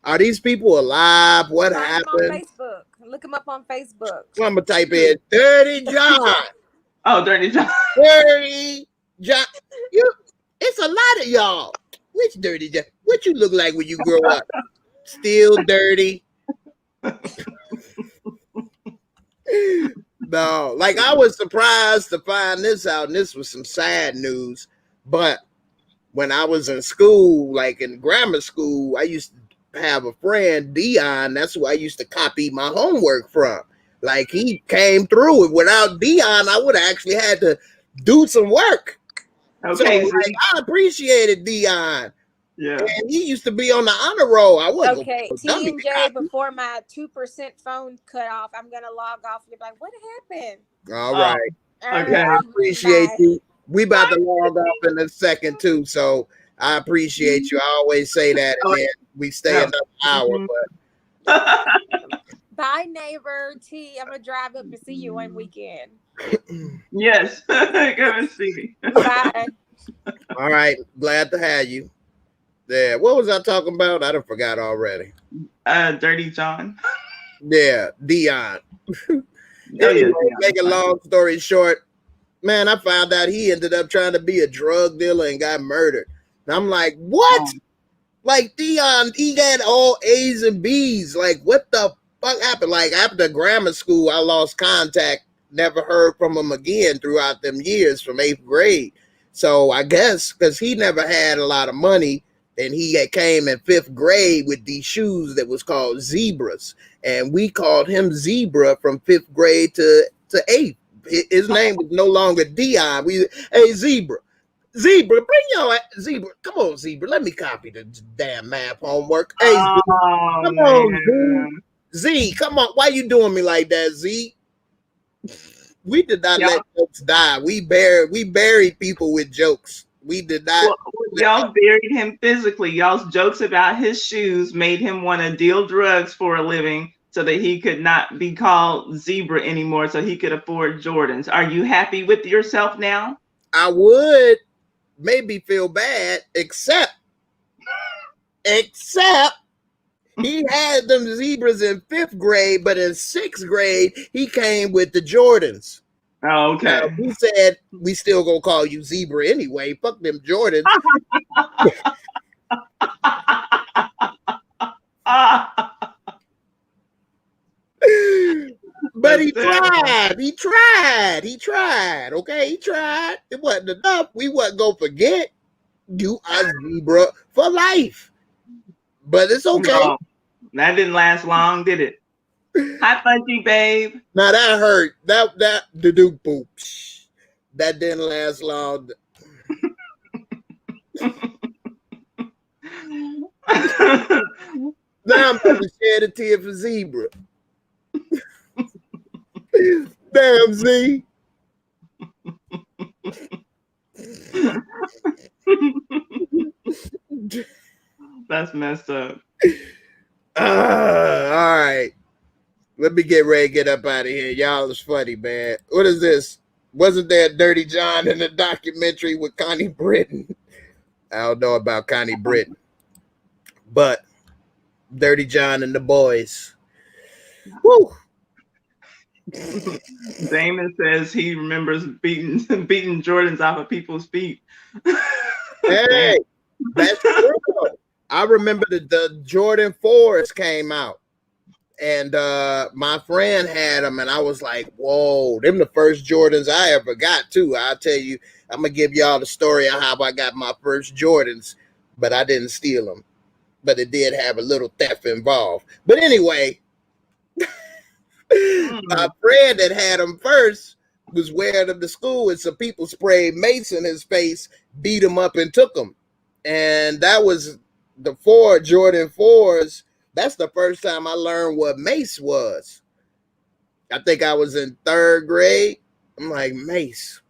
are these people alive? What happened? On Facebook. Look him up on Facebook. I'm gonna type in Dirty John. Oh, Dirty John. Dirty John. It's a lot of y'all. Which Dirty John? What you look like when you grow up? Still dirty. No, like I was surprised to find this out, and this was some sad news. But when I was in school, like in grammar school, I used to have a friend, Dion. That's who I used to copy my homework from. Like he came through it. Without Dion, I would have actually had to do some work. Okay, so like, I appreciated Dion. Yeah, and he used to be on the honor roll. I was okay. T&J, before my 2% phone cut off, I'm gonna log off and be like, "What happened?" All right. Okay. I appreciate you. We about to log off in a second too, so I appreciate you. I always say that, and then we stay another hour. But bye, neighbor T. I'm gonna drive up and see you one weekend. Yes, come and see me. Bye. All right, glad to have you. Yeah, what was I talking about? I done forgot already. Dirty John. Yeah, Dion. Anyway, make a long story short, man, I found out he ended up trying to be a drug dealer and got murdered. And I'm like, what? Like Dion, he got all A's and B's. Like, what the fuck happened? Like after grammar school, I lost contact. Never heard from him again throughout them years from 8th grade. So I guess because he never had a lot of money, and he had came in 5th grade with these shoes that was called Zebras, and we called him Zebra from 5th grade to 8th. His name was no longer Dion. Hey, Zebra, bring your Zebra. Come on, Zebra. Let me copy the damn math homework. Hey, Oh, come man. on, Z. Come on. Why you doing me like that, Z? We did not let jokes die. We buried people with jokes. We did not. Well, y'all buried him physically. Y'all's jokes about his shoes made him want to deal drugs for a living so that he could not be called Zebra anymore, so he could afford Jordans. Are you happy with yourself now? I would maybe feel bad, except he had them Zebras in 5th grade, but in 6th grade, he came with the Jordans. Oh, okay. We said we still gonna call you Zebra anyway. Fuck them Jordans. But he tried. Okay, he tried. It wasn't enough. We wasn't gonna forget you are Zebra for life. But it's okay. No, that didn't last long, did it? Hi, Fudgy babe. Now that hurt. That the dude boop. That didn't last long. Now I'm going to shed a tear for Zebra. Damn, Z. That's messed up. All right. Let me get ready to get up out of here. Y'all is funny, man. What is this? Wasn't there Dirty John in the documentary with Connie Britton? I don't know about Connie Britton. But Dirty John and the boys. Woo! Damon says he remembers beating Jordans off of people's feet. Hey, that's true. I remember the Jordan 4s came out, and my friend had them, and I was like, whoa, them the first Jordans I ever got too. I'll tell you, I'm gonna give y'all the story of how I got my first Jordans, but I didn't steal them. But it did have a little theft involved. But anyway, my friend that had them first was wearing them to school, and some people sprayed mace in his face, beat him up, and took him. And that was the Jordan 4s. That's the first time I learned what mace was. I think I was in 3rd grade. I'm like, mace.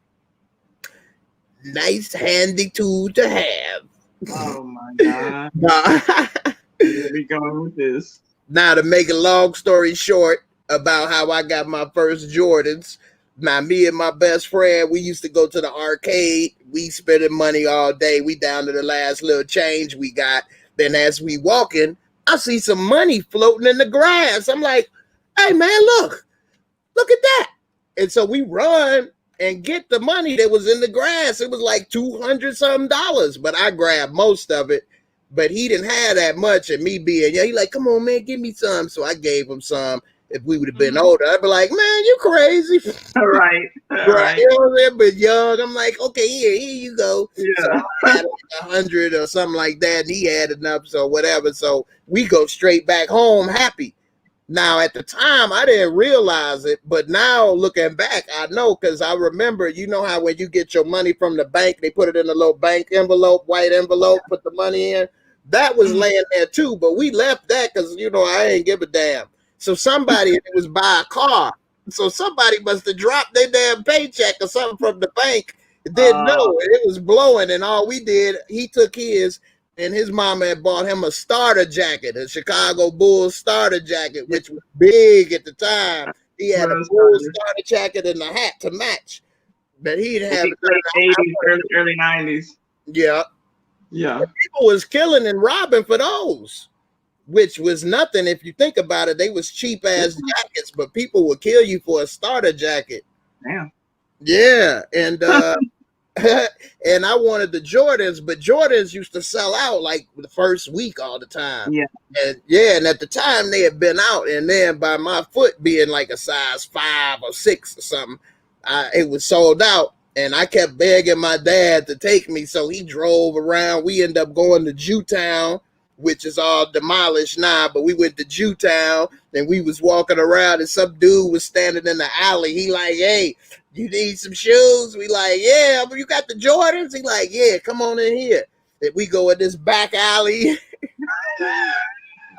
Nice handy tool to have. Oh my God. Where are we going with this? Now, to make a long story short about how I got my first Jordans. Now, me and my best friend, we used to go to the arcade. We spending money all day. We down to the last little change we got. Then as we walking, I see some money floating in the grass. I'm like, hey, man, look at that. And so we run and get the money that was in the grass. It was like $200-something, but I grabbed most of it. But he didn't have that much, and me being, he like, come on, man, give me some. So I gave him some. If we would have been older, I'd be like, man, you crazy. Right. You know what I'm saying? But young, I'm like, okay, here you go. Yeah. So I had 100 or something like that, and he had enough, so whatever. So we go straight back home happy. Now, at the time, I didn't realize it, but now looking back, I know, because I remember, you know how when you get your money from the bank, they put it in a little bank envelope, white envelope, put the money in. That was laying there too, but we left that because, I ain't give a damn. So somebody, it was by a car. So somebody must have dropped their damn paycheck or something from the bank. Didn't know. It was blowing, and all we did, he took his, and his mama had bought him a starter jacket, a Chicago Bulls starter jacket, which was big at the time. He had a Bulls starter jacket and a hat to match. But he didn't have late 80s, early 90s. Yeah. Yeah. But people was killing and robbing for those, which was nothing if you think about it. They was cheap ass jackets, but people would kill you for a starter jacket. Damn. Yeah, and and I wanted the Jordans, but Jordans used to sell out like the first week all the time. Yeah. And at the time they had been out, and then by my foot being like a size 5 or 6 or something, it was sold out. And I kept begging my dad to take me, so he drove around. We ended up going to Jewtown, which is all demolished now, but we went to Jewtown, and we was walking around, and some dude was standing in the alley. He like, hey, you need some shoes? We like, yeah, but you got the Jordans? He like, yeah, come on in here. And we go in this back alley.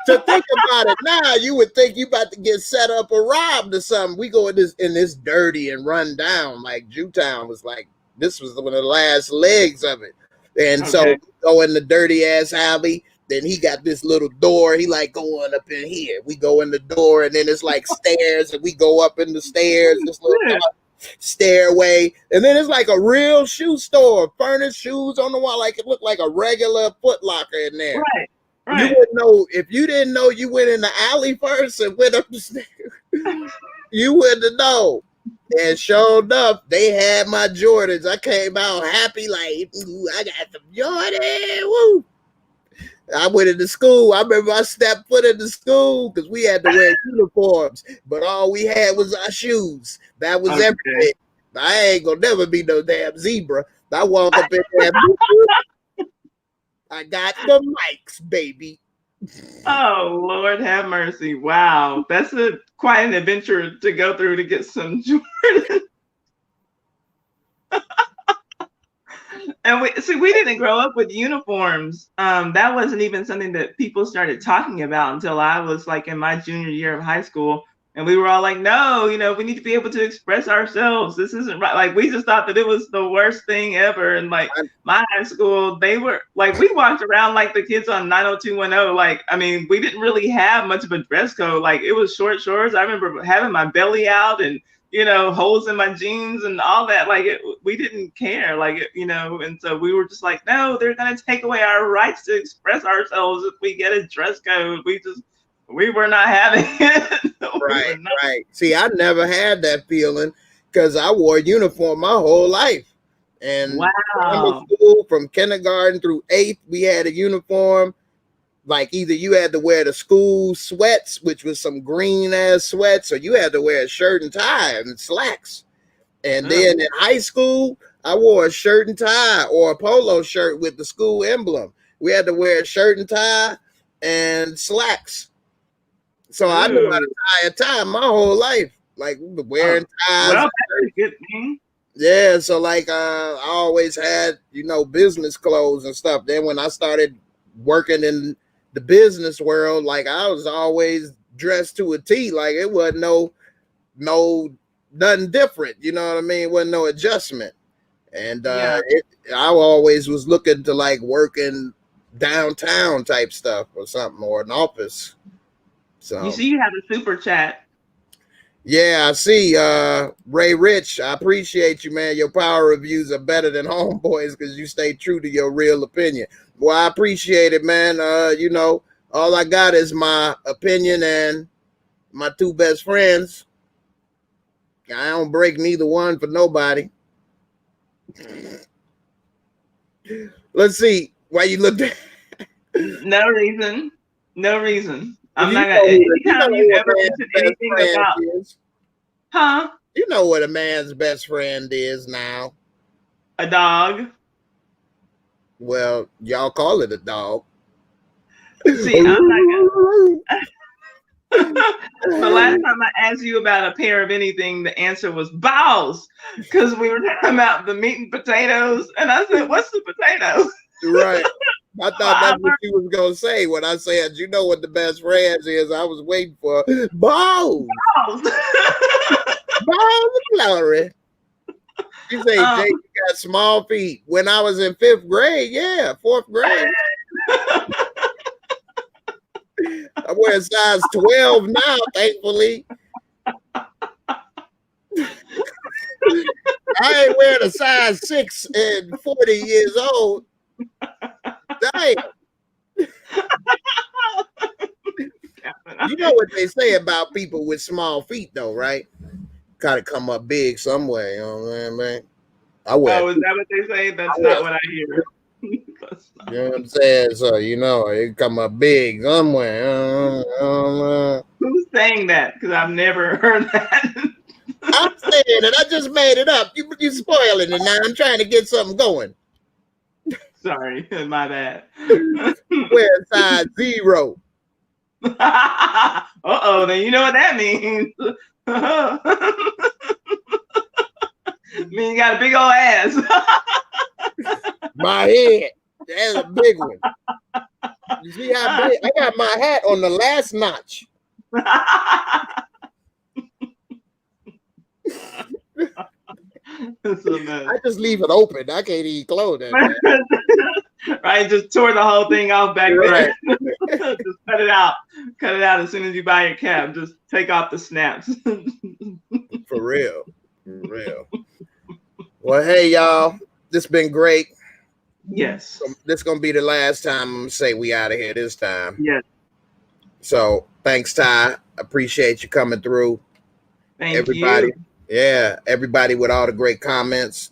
To think about it now, you would think you about to get set up or robbed or something. We go in this dirty and run down. Like Jewtown was like, this was one of the last legs of it. And so we go in the dirty ass alley. Then he got this little door. He like going up in here. We go in the door, and then it's like stairs, and we go up in the stairs, this little stairway. And then it's like a real shoe store, furnished shoes on the wall. Like it looked like a regular Foot Locker in there. Right. Right. You wouldn't know if you didn't know you went in the alley first and went up the stairs. You wouldn't know. And sure enough, they had my Jordans. I came out happy, like, ooh, I got some Jordans. Woo! I went into school. I remember I stepped foot into school because we had to wear uniforms, but all we had was our shoes. That was everything. I ain't gonna never be no damn zebra. I walk up in there. I got the mics, baby. Oh, Lord have mercy. Wow. That's quite an adventure to go through to get some Jordan. And we didn't grow up with uniforms. That wasn't even something that people started talking about until I was like in my junior year of high school. And we were all like, no, we need to be able to express ourselves. This isn't right. Like, we just thought that it was the worst thing ever. And like my high school, they were like, we walked around like the kids on 90210. Like, I mean, we didn't really have much of a dress code. Like, it was short shorts. I remember having my belly out and, holes in my jeans and all that. Like, we didn't care. Like, and so we were just like, no, they're going to take away our rights to express ourselves if we get a dress code. We were not having it. Right. See, I never had that feeling because I wore a uniform my whole life. And school, from kindergarten through 8th, we had a uniform. Like either you had to wear the school sweats, which was some green ass sweats, or you had to wear a shirt and tie and slacks. And then in high school, I wore a shirt and tie or a polo shirt with the school emblem. We had to wear a shirt and tie and slacks. So I knew how to tie a tie my whole life, like wearing ties. Well, that's a good thing. Yeah, so like I always had, business clothes and stuff. Then when I started working in the business world, like I was always dressed to a T. Like it wasn't nothing different. You know what I mean? Wasn't no adjustment. And I always was looking to like work in downtown type stuff or something, or an office. So you see, you have a super chat. Yeah, I see. Ray Rich, I appreciate you, man. Your power reviews are better than Homeboys because you stay true to your real opinion. Well, I appreciate it, man. All I got is my opinion and my two best friends. I don't break neither one for nobody. Let's see. Why you looked at No reason. I'm not gonna. Anytime you ever mention anything about, huh? You know what a man's best friend is now? A dog. Well, y'all call it a dog. See, I'm not gonna. The last time I asked you about a pair of anything, the answer was balls, because we were talking about the meat and potatoes, and I said, "What's the potatoes?" Right. I thought that's what you was gonna say when I said, you know what the best friends is. I was waiting for balls. Balls of glory. You say, Jay, you got small feet. When I was in 5th grade, 4th grade. I wear a size 12 now, thankfully. I ain't wearing a size 6 at 40 years old. Damn. You know what they say about people with small feet, though, right? Gotta come up big somewhere, you know what I'm saying? Is that what they say? That's not what I hear. You know what I'm saying? So, it come up big somewhere. Who's saying that? Because I've never heard that. I'm saying it. I just made it up. You spoiling it now. I'm trying to get something going. Sorry, my bad. Where size 0? Uh-oh, then you know what that means. Mean you got a big old ass. My head. That's a big one. You see how big? I got my hat on the last notch. I just leave it open. I can't even close that. Right, just tore the whole thing off back there. Just cut it out. Cut it out as soon as you buy your cap. Just take off the snaps. For real. For real. Well, hey, y'all. This been great. Yes. This gonna be the last time I'm gonna say we out of here this time. Yes. So thanks, Ty. Appreciate you coming through. Thank everybody. You. Yeah, everybody with all the great comments.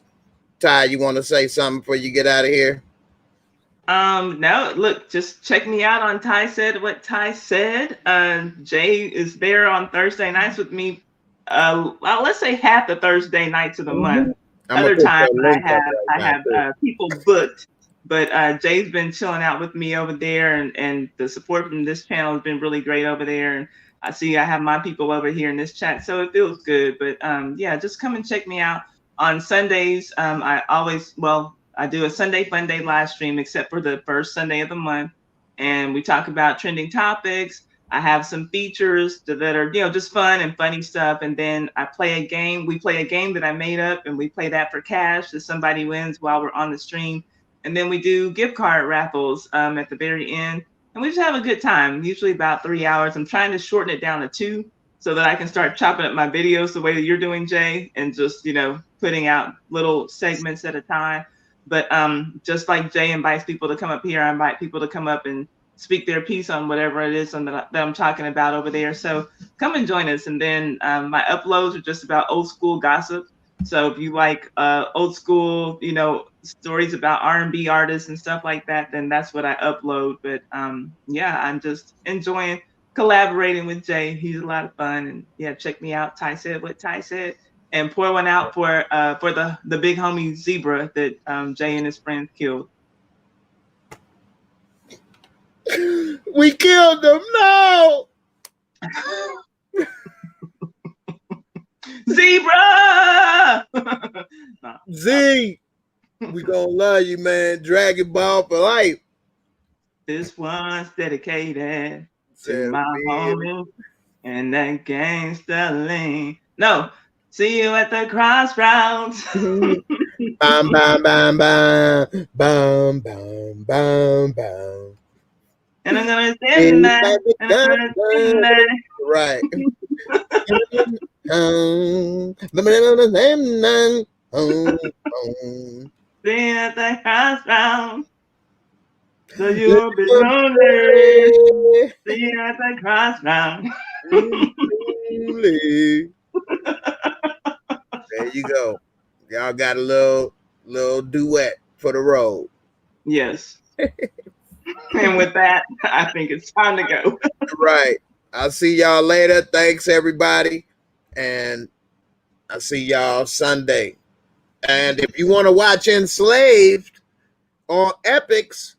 Ty, you want to say something before you get out of here? No, look, just check me out on Ty Said What Ty Said. Jay is there on Thursday nights with me. Well, let's say half the Thursday nights of the month. Other times I have people booked, but Jay's been chilling out with me over there, and the support from this channel has been really great over there. And I see I have my people over here in this chat, so it feels good. But yeah, just come and check me out on Sundays. I do a Sunday Fun Day live stream, except for the first Sunday of the month, and we talk about trending topics. I have some features that are, just fun and funny stuff. And then I play a game. We play a game that I made up, and we play that for cash if somebody wins while we're on the stream. And then we do gift card raffles at the very end. And we just have a good time, usually about 3 hours. I'm trying to shorten it down to 2 so that I can start chopping up my videos the way that you're doing, Jay, and just, putting out little segments at a time. But just like Jay invites people to come up here, I invite people to come up and speak their piece on whatever it is that I'm talking about over there. So come and join us. And then my uploads are just about old school gossip. So if you like old school, stories about R&B artists and stuff like that, then that's what I upload. But yeah, I'm just enjoying collaborating with Jay. He's a lot of fun. And yeah, check me out. Ty Said What Ty Said. And pour one out for the big homie zebra that Jay and his friends killed. We killed them. No. Zebra. No. Z. We gonna love you, man. Dragon Ball for life. This one's dedicated to my homie and that gangsta lean. No. See you at the crossroads. Bam, bam, bam, bam, bam, bam, bam, bam. And I'm gonna stand there. Right. See you at the crossroads. So you'll be lonely. See you at the crossroads. There you go. Y'all got a little duet for the road. Yes. And with that, I think it's time to go. Right. I'll see y'all later. Thanks, everybody. And I'll see y'all Sunday. And if you want to watch Enslaved on Epics,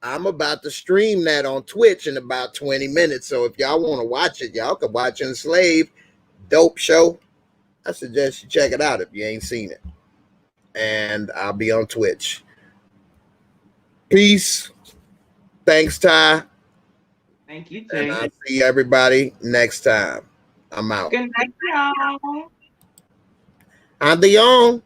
I'm about to stream that on Twitch in about 20 minutes. So if y'all want to watch it, y'all can watch Enslaved. Dope show. I suggest you check it out if you ain't seen it. And I'll be on Twitch. Peace. Thanks, Ty. Thank you, Jay. And I'll see everybody next time. I'm out. Good night, y'all. Adios.